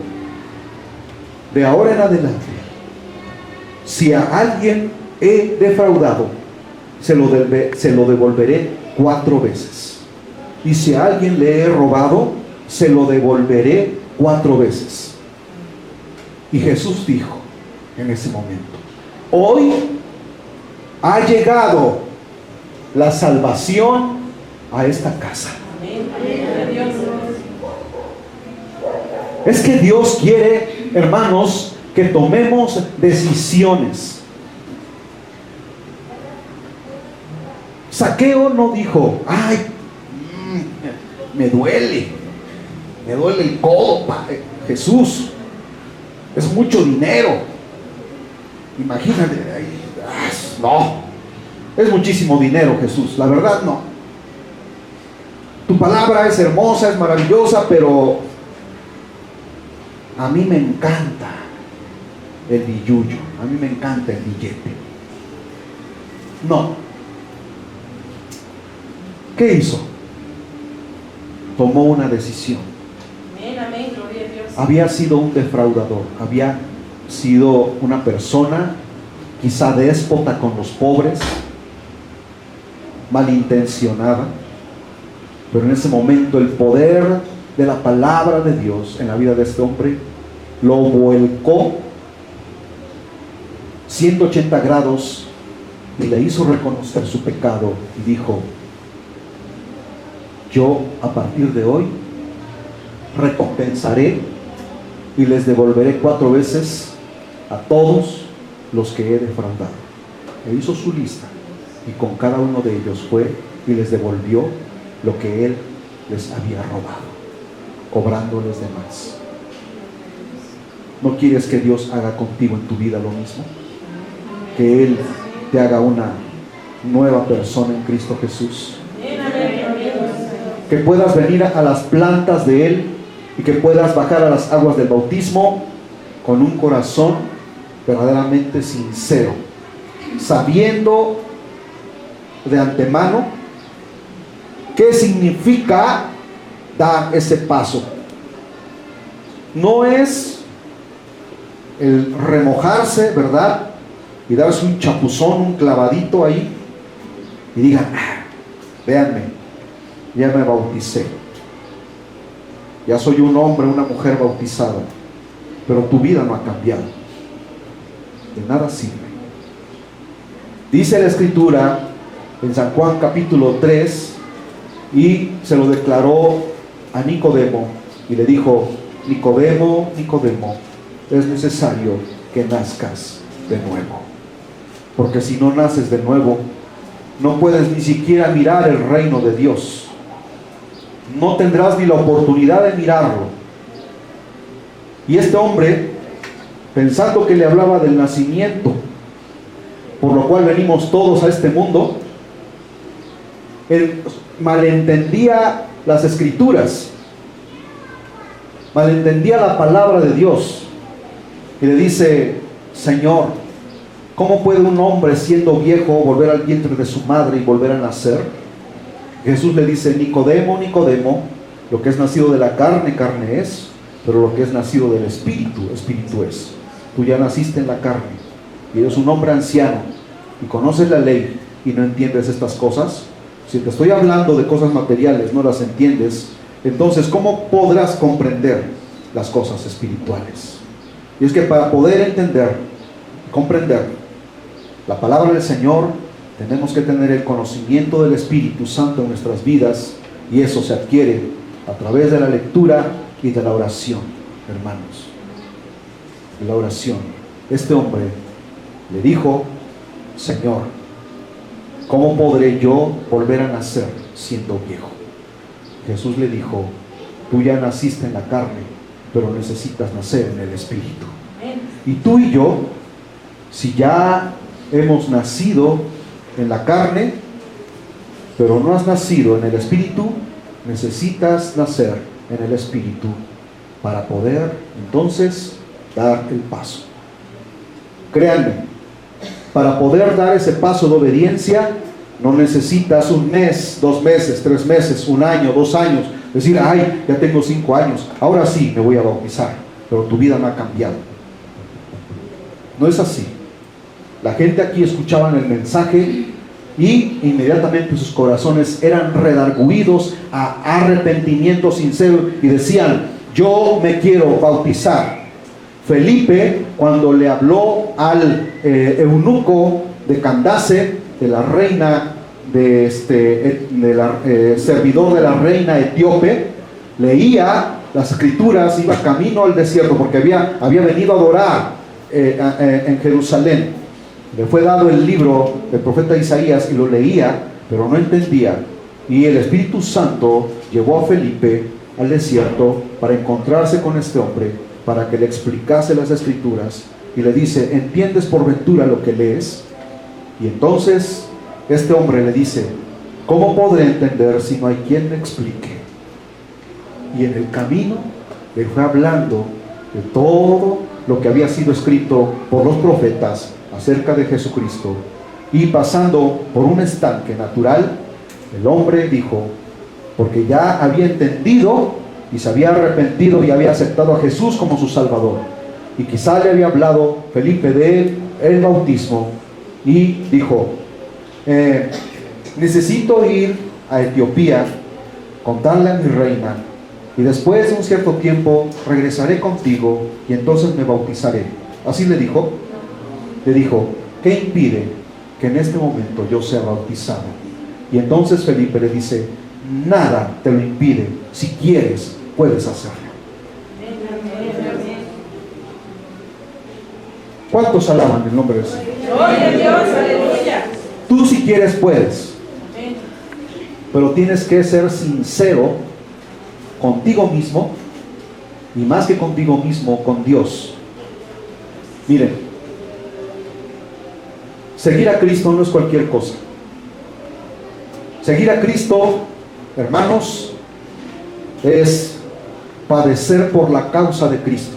de ahora en adelante, si a alguien he defraudado, se lo devolveré 4 veces. Y si a alguien le he robado, se lo devolveré 4 veces. Y Jesús dijo en ese momento: hoy ha llegado la salvación a esta casa. Es que Dios quiere, hermanos, que tomemos decisiones. Zaqueo no dijo: ay, me duele el codo, Jesús, es mucho dinero, imagínate. No, es muchísimo dinero, Jesús, la verdad no. Tu palabra es hermosa, es maravillosa, pero a mí me encanta el billullo, a mí me encanta el billete. No. ¿Qué hizo? Tomó una decisión. Amén, gloria a Dios. Había sido un defraudador, había sido una persona quizá déspota con los pobres, malintencionada, pero en ese momento el poder de la palabra de Dios en la vida de este hombre lo volcó 180 grados y le hizo reconocer su pecado y dijo: yo a partir de hoy recompensaré y les devolveré 4 veces a todos los que he defraudado. E hizo su lista y con cada uno de ellos fue y les devolvió lo que él les había robado, cobrándoles de más. ¿No quieres que Dios haga contigo en tu vida lo mismo? Que Él te haga una nueva persona en Cristo Jesús. Que puedas venir a las plantas de Él y que puedas bajar a las aguas del bautismo con un corazón verdaderamente sincero, sabiendo de antemano qué significa dar ese paso. No es el remojarse, ¿verdad? Y darse un chapuzón, un clavadito ahí y digan: véanme, ya me bauticé, ya soy un hombre, una mujer bautizada, pero tu vida no ha cambiado. De nada sirve. Dice la Escritura en San Juan capítulo 3, y se lo declaró a Nicodemo y le dijo: Nicodemo, Nicodemo, es necesario que nazcas de nuevo, porque si no naces de nuevo, no puedes ni siquiera mirar el reino de Dios. No tendrás ni la oportunidad de mirarlo. Y este hombre, pensando que le hablaba del nacimiento, por lo cual venimos todos a este mundo, él malentendía las Escrituras, malentendía la palabra de Dios, y le dice: Señor, ¿cómo puede un hombre siendo viejo volver al vientre de su madre y volver a nacer? Jesús le dice: Nicodemo, Nicodemo, lo que es nacido de la carne, carne es, pero lo que es nacido del Espíritu, Espíritu es. Tú ya naciste en la carne y eres un hombre anciano y conoces la ley y no entiendes estas cosas. Si te estoy hablando de cosas materiales, no las entiendes, entonces ¿cómo podrás comprender las cosas espirituales? Y es que para poder entender, comprender la palabra del Señor, Tenemos que tener el conocimiento del Espíritu Santo en nuestras vidas, y eso se adquiere a través de la lectura y de la oración, hermanos. De la oración. Este hombre le dijo: Señor, ¿cómo podré yo volver a nacer siendo viejo? Jesús le dijo: tú ya naciste en la carne, pero necesitas nacer en el Espíritu. Y tú y yo, si ya hemos nacido en la carne, pero no has nacido en el Espíritu, necesitas nacer en el Espíritu para poder entonces dar el paso. Créanme, para poder dar ese paso de obediencia, no necesitas un mes, 2 meses, 3 meses, 1 año, 2 años, decir: ay, ya tengo 5 años, ahora sí me voy a bautizar, pero tu vida no ha cambiado. No es así. La gente aquí escuchaban el mensaje y inmediatamente sus corazones eran redarguidos a arrepentimiento sincero y decían: yo me quiero bautizar. Felipe, cuando le habló al eunuco de Candace, de la reina servidor de la reina etíope, leía las escrituras, iba camino al desierto porque había venido a adorar en Jerusalén. Le fue dado el libro del profeta Isaías y lo leía, pero no entendía. Y el Espíritu Santo llevó a Felipe al desierto para encontrarse con este hombre, para que le explicase las escrituras, y le dice: ¿entiendes por ventura lo que lees? Y entonces este hombre le dice: ¿cómo podré entender si no hay quien me explique? Y en el camino le fue hablando de todo lo que había sido escrito por los profetas acerca de Jesucristo. Y pasando por un estanque natural, el hombre dijo, porque ya había entendido y se había arrepentido y había aceptado a Jesús como su Salvador, y quizá le había hablado Felipe de el bautismo, y dijo: necesito ir a Etiopía, contarle a mi reina, y después de un cierto tiempo regresaré contigo y entonces me bautizaré. Así le dijo. Le dijo: ¿qué impide que en este momento yo sea bautizado? Y entonces Felipe le dice: nada te lo impide, si quieres puedes hacerlo. ¿Cuántos alaban el nombre del Señor? Gloria a Dios, aleluya. Tú, si quieres, puedes, pero tienes que ser sincero contigo mismo, y más que contigo mismo, con Dios. Miren, seguir a Cristo no es cualquier cosa. Seguir a Cristo, hermanos, es padecer por la causa de Cristo.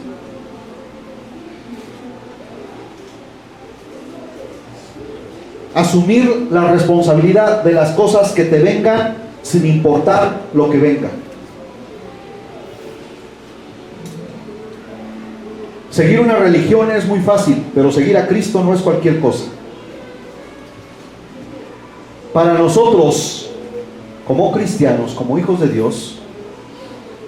Asumir la responsabilidad de las cosas que te vengan, sin importar lo que venga. Seguir una religión es muy fácil, pero seguir a Cristo no es cualquier cosa. Para nosotros, como cristianos, como hijos de Dios,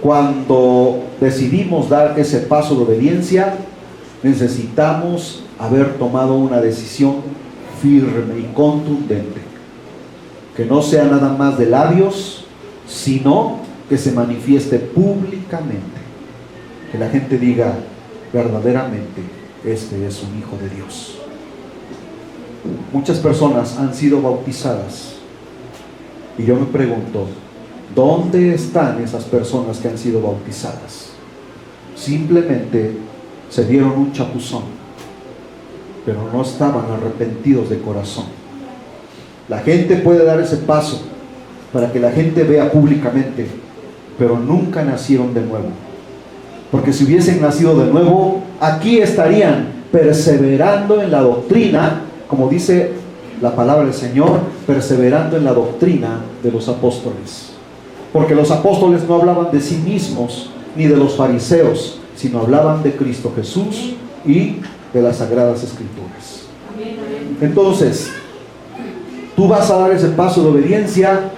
cuando decidimos dar ese paso de obediencia, necesitamos haber tomado una decisión firme y contundente, que no sea nada más de labios, sino que se manifieste públicamente, que la gente diga: verdaderamente este es un hijo de Dios. Muchas personas han sido bautizadas, y yo me pregunto: ¿dónde están esas personas que han sido bautizadas? Simplemente se dieron un chapuzón, pero no estaban arrepentidos de corazón. La gente puede dar ese paso para que la gente vea públicamente, pero nunca nacieron de nuevo. Porque si hubiesen nacido de nuevo, aquí estarían perseverando en la doctrina, como dice la palabra del Señor, perseverando en la doctrina de los apóstoles. Porque los apóstoles no hablaban de sí mismos ni de los fariseos, sino hablaban de Cristo Jesús y de las Sagradas Escrituras. Entonces, tú vas a dar ese paso de obediencia,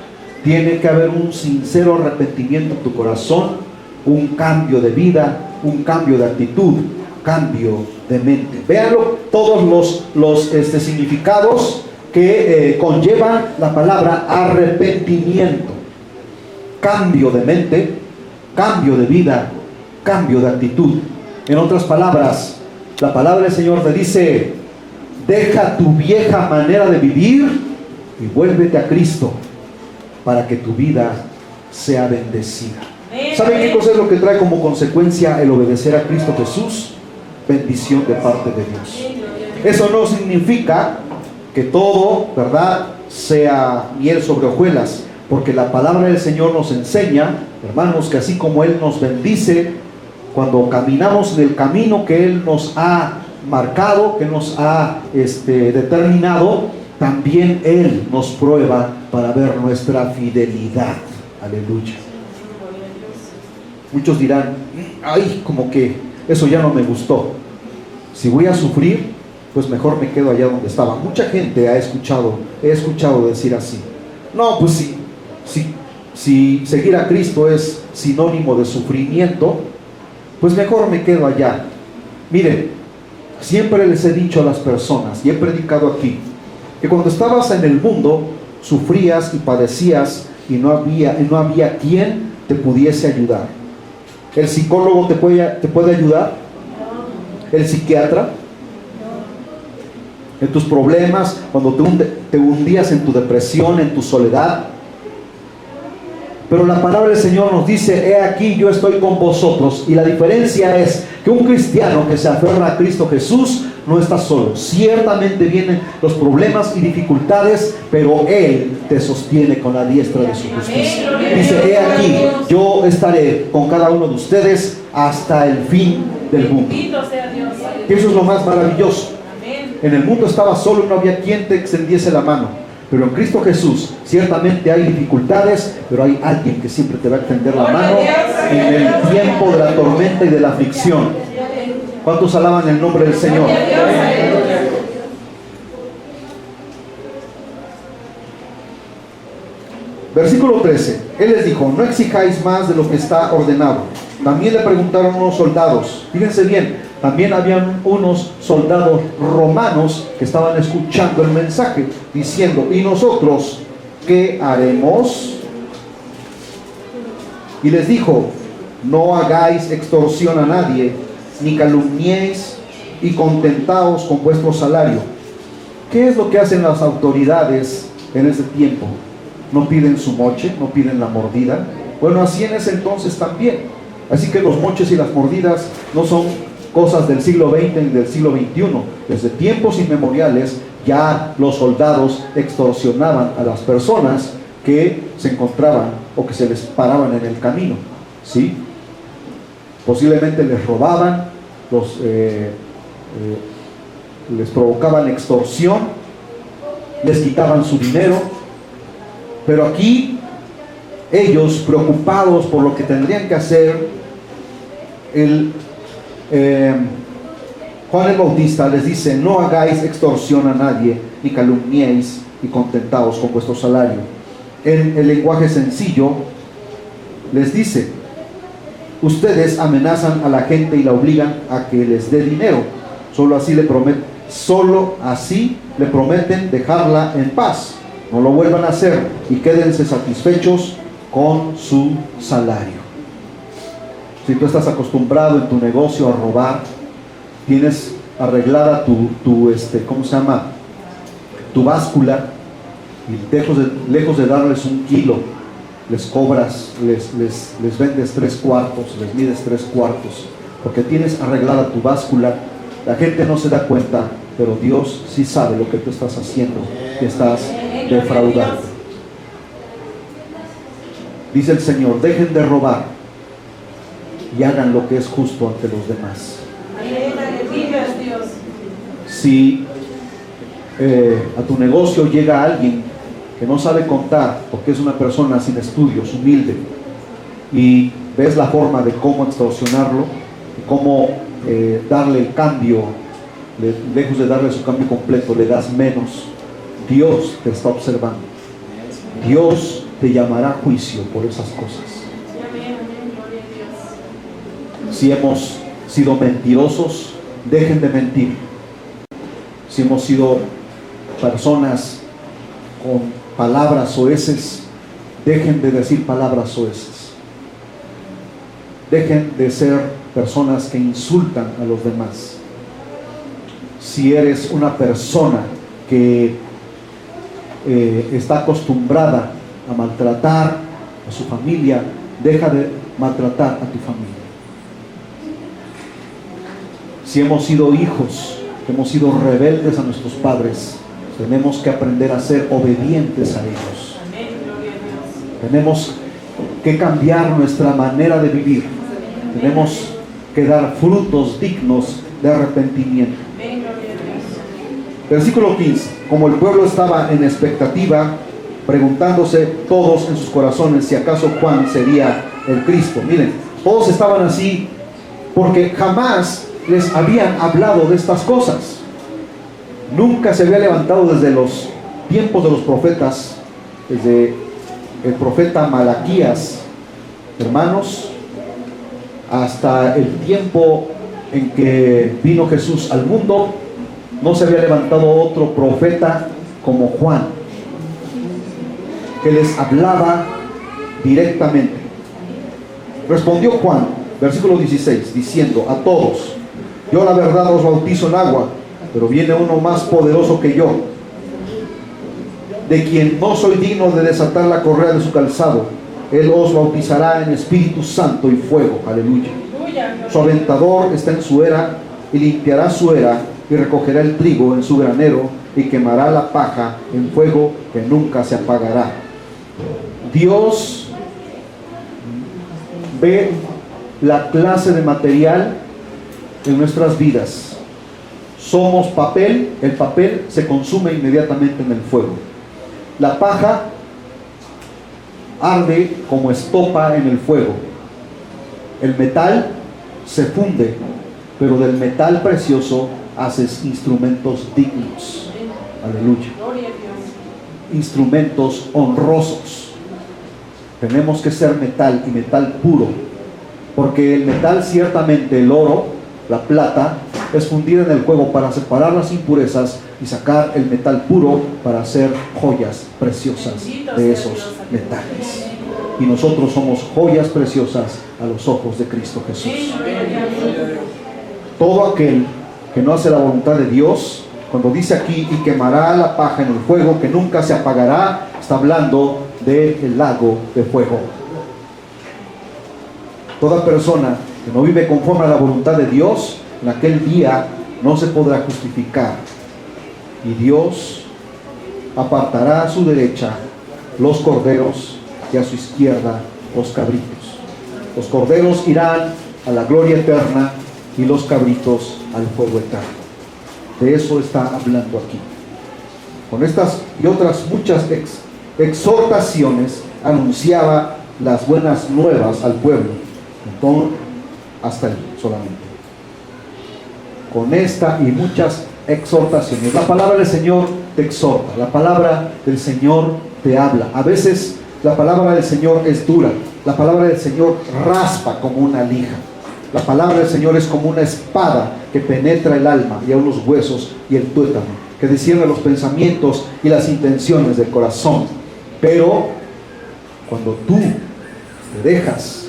tiene que haber un sincero arrepentimiento en tu corazón, un cambio de vida, un cambio de actitud, cambio de mente. Véanlo, todos los significados que conllevan la palabra arrepentimiento, cambio de mente, cambio de vida, cambio de actitud. En otras palabras, la palabra del Señor te dice: deja tu vieja manera de vivir y vuélvete a Cristo para que tu vida sea bendecida. ¿Saben qué cosa es lo que trae como consecuencia el obedecer a Cristo Jesús? Bendición de parte de Dios. Eso no significa que todo, ¿verdad?, sea miel sobre hojuelas, porque la palabra del Señor nos enseña, hermanos, que así como Él nos bendice cuando caminamos en el camino que Él nos ha marcado, que nos ha determinado, también Él nos prueba para ver nuestra fidelidad. Aleluya. Muchos dirán: ay, como que eso ya no me gustó. Si voy a sufrir, pues mejor me quedo allá donde estaba. Mucha gente he escuchado decir así: no, pues si seguir a Cristo es sinónimo de sufrimiento, pues mejor me quedo allá. Miren, siempre les he dicho a las personas, y he predicado aquí, que cuando estabas en el mundo sufrías y padecías y no había quien te pudiese ayudar. ¿El psicólogo te puede ayudar? ¿El psiquiatra? En tus problemas, cuando te hundías en tu depresión, en tu soledad. Pero la palabra del Señor nos dice: he aquí, yo estoy con vosotros. Y la diferencia es que un cristiano que se aferra a Cristo Jesús no está solo. Ciertamente vienen los problemas y dificultades, pero Él te sostiene con la diestra de su justicia. Dice: he aquí, yo estaré con cada uno de ustedes hasta el fin del mundo. Y eso es lo más maravilloso. En el mundo estaba solo y no había quien te extendiese la mano. Pero en Cristo Jesús ciertamente hay dificultades, pero hay alguien que siempre te va a extender la mano en el tiempo de la tormenta y de la aflicción. ¿Cuántos alaban el nombre del Señor? Versículo 13. Él les dijo: no exijáis más de lo que está ordenado. También le preguntaron unos soldados. Fíjense bien, también habían unos soldados romanos que estaban escuchando el mensaje, diciendo: ¿y nosotros qué haremos? Y les dijo: no hagáis extorsión a nadie, ni calumniéis, y contentaos con vuestro salario. ¿Qué es lo que hacen las autoridades en ese tiempo? No piden su moche, no piden la mordida. Bueno, así en ese entonces también. Así que los moches y las mordidas no son cosas del siglo XX ni del siglo XXI. Desde tiempos inmemoriales ya los soldados extorsionaban a las personas que se encontraban o que se les paraban en el camino, ¿sí? Posiblemente les robaban, les provocaban extorsión, les quitaban su dinero. Pero aquí ellos, preocupados por lo que tendrían que hacer, Juan el Bautista les dice: no hagáis extorsión a nadie, ni calumniéis, y contentaos con vuestro salario. En el lenguaje sencillo les dice: ustedes amenazan a la gente y la obligan a que les dé dinero. Solo así le prometen dejarla en paz. No lo vuelvan a hacer y quédense satisfechos con su salario. Si tú estás acostumbrado en tu negocio a robar, tienes arreglada tu báscula, y lejos de darles un kilo, les cobras, les vendes 3/4, les mides 3/4, porque tienes arreglada tu báscula. La gente no se da cuenta, pero Dios sí sabe lo que tú estás haciendo, que estás defraudando. Dice el Señor: dejen de robar y hagan lo que es justo ante los demás. Si a tu negocio llega alguien que no sabe contar, porque es una persona sin estudios, humilde, y ves la forma de cómo extorsionarlo, de cómo darle el cambio, lejos de darle su cambio completo, le das menos, Dios te está observando. Dios te llamará a juicio por esas cosas. Si hemos sido mentirosos, dejen de mentir. Si hemos sido personas con palabras soeces, dejen de decir palabras soeces. Dejen de ser personas que insultan a los demás. Si eres una persona que está acostumbrada a maltratar a su familia, deja de maltratar a tu familia. Si hemos sido hijos, hemos sido rebeldes a nuestros padres, tenemos que aprender a ser obedientes a ellos. Tenemos que cambiar nuestra manera de vivir. Tenemos que dar frutos dignos de arrepentimiento. Versículo 15. Como el pueblo estaba en expectativa, preguntándose todos en sus corazones si acaso Juan sería el Cristo. Miren, todos estaban así porque jamás les habían hablado de estas cosas. Nunca se había levantado desde los tiempos de los profetas, desde el profeta Malaquías, hermanos, hasta el tiempo en que vino Jesús al mundo, no se había levantado otro profeta como Juan, que les hablaba directamente. Respondió Juan, versículo 16, diciendo a todos: yo la verdad os bautizo en agua, pero viene uno más poderoso que yo, de quien no soy digno de desatar la correa de su calzado. Él os bautizará en Espíritu Santo y fuego. Aleluya. Su aventador está en su era, y limpiará su era, y recogerá el trigo en su granero, y quemará la paja en fuego que nunca se apagará. Dios ve la clase de material en nuestras vidas. Somos papel, el papel se consume inmediatamente en el fuego. La paja arde como estopa en el fuego. El metal se funde, pero del metal precioso haces instrumentos dignos. Aleluya. Instrumentos honrosos. Tenemos que ser metal, y metal puro, porque el metal, ciertamente el oro, la plata, es fundida en el fuego para separar las impurezas y sacar el metal puro para hacer joyas preciosas de esos metales. Y nosotros somos joyas preciosas a los ojos de Cristo Jesús. Todo aquel que no hace la voluntad de Dios, cuando dice aquí y quemará la paja en el fuego que nunca se apagará, está hablando del lago de fuego. Toda persona que no vive conforme a la voluntad de Dios, en aquel día no se podrá justificar, y Dios apartará a su derecha los corderos y a su izquierda los cabritos. Los corderos irán a la gloria eterna y los cabritos al fuego eterno. De eso está hablando aquí. Con estas y otras muchas exhortaciones anunciaba las buenas nuevas al pueblo. Entonces, hasta ahí solamente. Con esta y muchas exhortaciones. La palabra del Señor te exhorta, la palabra del Señor te habla. A veces la palabra del Señor es dura, la palabra del Señor raspa como una lija. La palabra del Señor es como una espada que penetra el alma y aún los huesos y el tuétano, que discierne los pensamientos y las intenciones del corazón. Pero cuando tú te dejas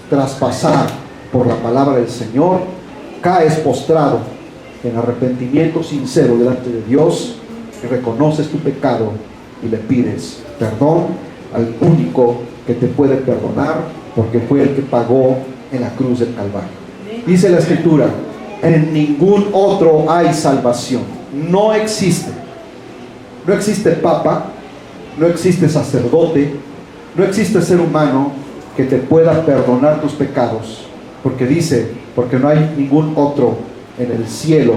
traspasar por la palabra del Señor, caes postrado en arrepentimiento sincero delante de Dios, y reconoces tu pecado y le pides perdón al único que te puede perdonar, porque fue el que pagó en la cruz del Calvario. Dice la Escritura: en ningún otro hay salvación. No existe. No existe papa, no existe sacerdote, no existe ser humano que te pueda perdonar tus pecados, porque dice: porque no hay ningún otro en el cielo,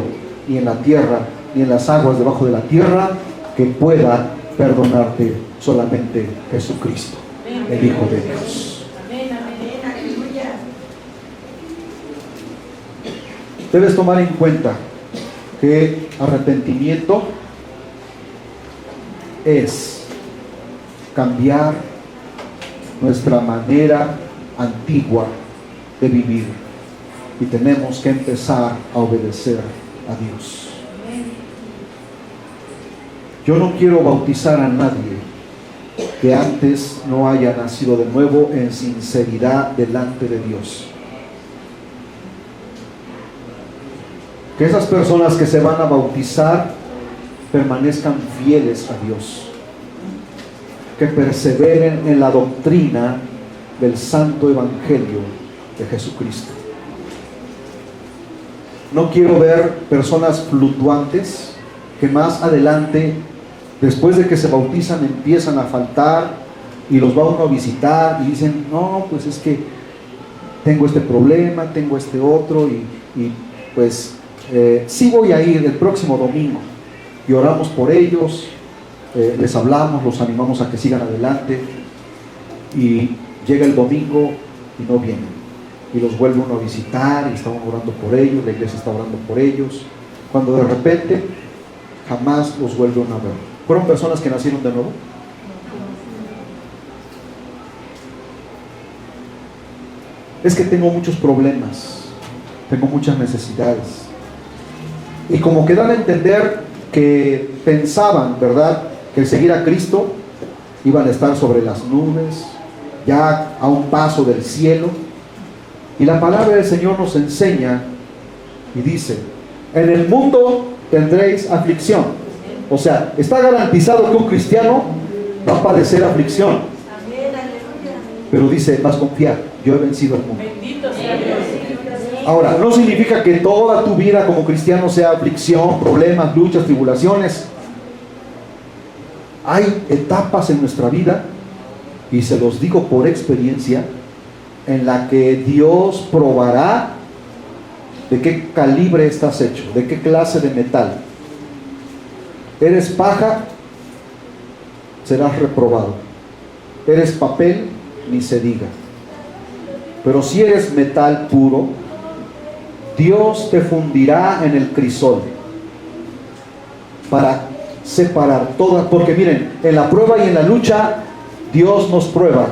ni en la tierra, ni en las aguas debajo de la tierra, que pueda perdonarte, solamente Jesucristo, el Hijo de Dios. Debes tomar en cuenta que arrepentimiento es cambiar nuestra manera antigua de vivir, y tenemos que empezar a obedecer a Dios. Yo no quiero bautizar a nadie que antes no haya nacido de nuevo en sinceridad delante de Dios. Que esas personas que se van a bautizar permanezcan fieles a Dios, que perseveren en la doctrina del santo evangelio de Jesucristo. No quiero ver personas fluctuantes que más adelante, después de que se bautizan, empiezan a faltar y los va uno a visitar y dicen, no, pues es que tengo este problema, tengo este otro y pues sí voy a ir el próximo domingo y oramos por ellos, les hablamos, los animamos a que sigan adelante, y llega el domingo y no vienen, y los vuelve uno a visitar y estamos orando por ellos, la iglesia está orando por ellos, cuando de repente jamás los vuelve uno a ver. ¿Fueron personas que nacieron de nuevo? Es que tengo muchos problemas, tengo muchas necesidades. Y como que dan a entender que pensaban, ¿verdad?, que el seguir a Cristo iban a estar sobre las nubes, ya a un paso del cielo. Y la palabra del Señor nos enseña y dice, en el mundo tendréis aflicción. O sea, está garantizado que un cristiano va a padecer aflicción. Pero dice, vas a confiar, yo he vencido al mundo. Bendito sea Dios. Ahora, no significa que toda tu vida como cristiano sea aflicción, problemas, luchas, tribulaciones. Hay etapas en nuestra vida, y se los digo por experiencia, en la que Dios probará de qué calibre estás hecho, de qué clase de metal. Eres paja, serás reprobado. Eres papel, ni se diga. Pero si eres metal puro, Dios te fundirá en el crisol para separar todas, porque miren, en la prueba y en la lucha Dios nos prueba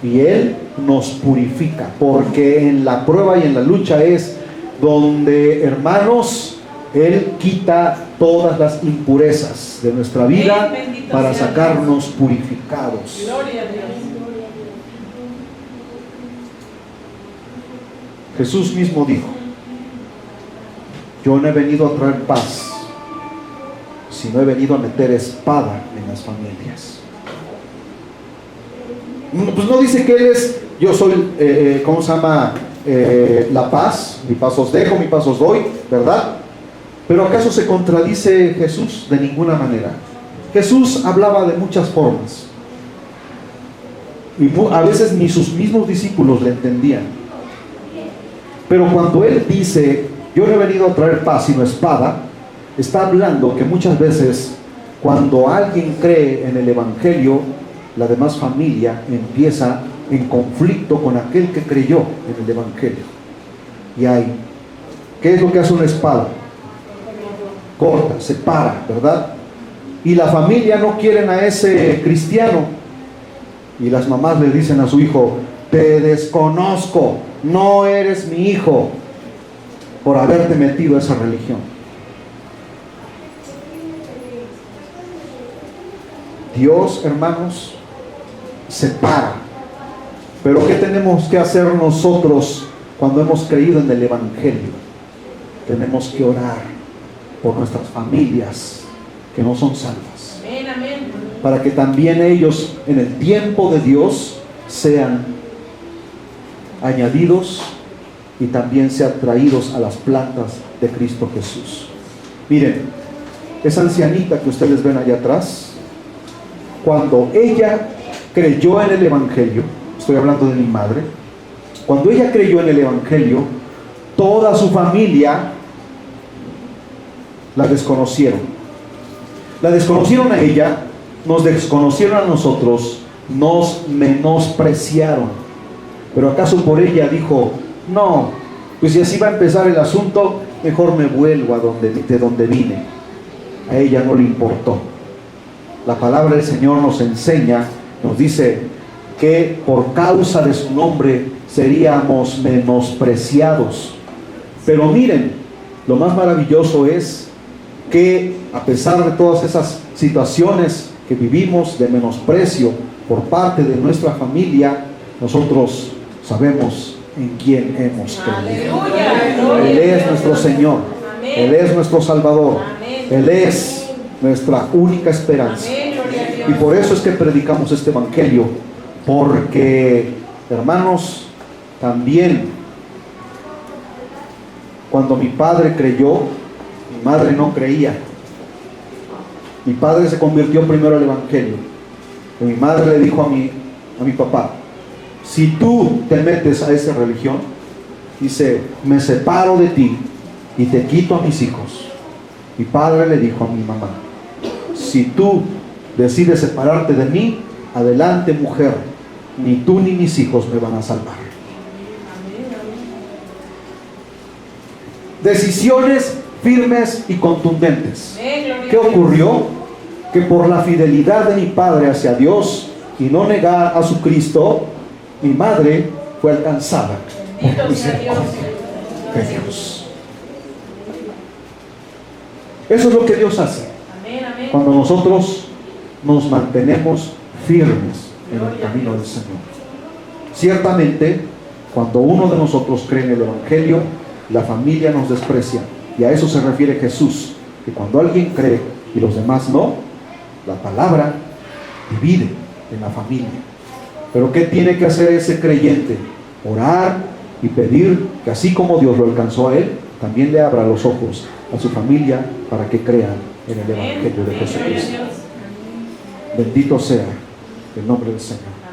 y Él nos purifica, porque en la prueba y en la lucha es donde, hermanos, Él quita todas las impurezas de nuestra vida para sacarnos purificados. Gloria a Dios. Jesús mismo dijo, yo no he venido a traer paz, sino he venido a meter espada en las familias. Pues no dice que Él es, yo soy, ¿cómo se llama? La paz, mi paz os dejo, mi paz os doy, ¿verdad? Pero ¿acaso se contradice Jesús? De ninguna manera. Jesús hablaba de muchas formas, y a veces ni sus mismos discípulos le entendían. Pero cuando Él dice, yo no he venido a traer paz sino espada, está hablando que muchas veces cuando alguien cree en el Evangelio, la demás familia empieza en conflicto con aquel que creyó en el Evangelio. Y hay, ¿qué es lo que hace una espada? Corta, separa, ¿verdad? Y la familia no quieren a ese cristiano, y las mamás le dicen a su hijo, te desconozco, no eres mi hijo por haberte metido a esa religión. Dios, hermanos, separa. Pero ¿qué tenemos que hacer nosotros cuando hemos creído en el Evangelio? Tenemos que orar por nuestras familias que no son salvas, Amén, amén. para que también ellos en el tiempo de Dios sean añadidos y también sean traídos a las plantas de Cristo Jesús. Miren, esa ancianita que ustedes ven allá atrás, cuando ella creyó en el Evangelio, estoy hablando de mi madre, cuando ella creyó en el Evangelio, toda su familia la desconocieron. La desconocieron a ella, nos desconocieron a nosotros, nos menospreciaron. Pero ¿acaso por ella dijo, no, pues si así va a empezar el asunto, mejor me vuelvo de donde vine? A ella no le importó. La palabra del Señor nos enseña, nos dice que por causa de su nombre seríamos menospreciados. Pero miren, lo más maravilloso es que a pesar de todas esas situaciones que vivimos de menosprecio por parte de nuestra familia, nosotros sabemos en quién hemos creído. Aleluya. Él es nuestro Señor, Amén. Él es nuestro Salvador, Amén. Él es nuestra única esperanza. Amén, gloria a Dios. Y por eso es que predicamos este evangelio, porque, hermanos, también cuando mi padre creyó, mi madre no creía. Mi padre se convirtió primero al evangelio. Y mi madre le dijo a mi papá: si tú te metes a esa religión, dice, me separo de ti y te quito a mis hijos. Mi padre le dijo a mi mamá: si tú decides separarte de mí, adelante, mujer, ni tú ni mis hijos me van a salvar. Decisiones firmes y contundentes. Amén, gloria a ¿Qué Dios. ocurrió? Que por la fidelidad de mi padre hacia Dios y no negar a su Cristo, mi madre fue alcanzada por Bendito sea misericordia Dios. de Dios. Eso es lo que Dios hace Amén, amén. cuando nosotros nos mantenemos firmes en el camino del Señor. Ciertamente, cuando uno de nosotros cree en el Evangelio, la familia nos desprecia, y a eso se refiere Jesús, que cuando alguien cree y los demás no, la palabra divide en la familia. Pero ¿qué tiene que hacer ese creyente? Orar y pedir que así como Dios lo alcanzó a él, también le abra los ojos a su familia para que crean en el Evangelio de Amén, gloria a Jesucristo. Dios. Bendito sea el nombre del Señor.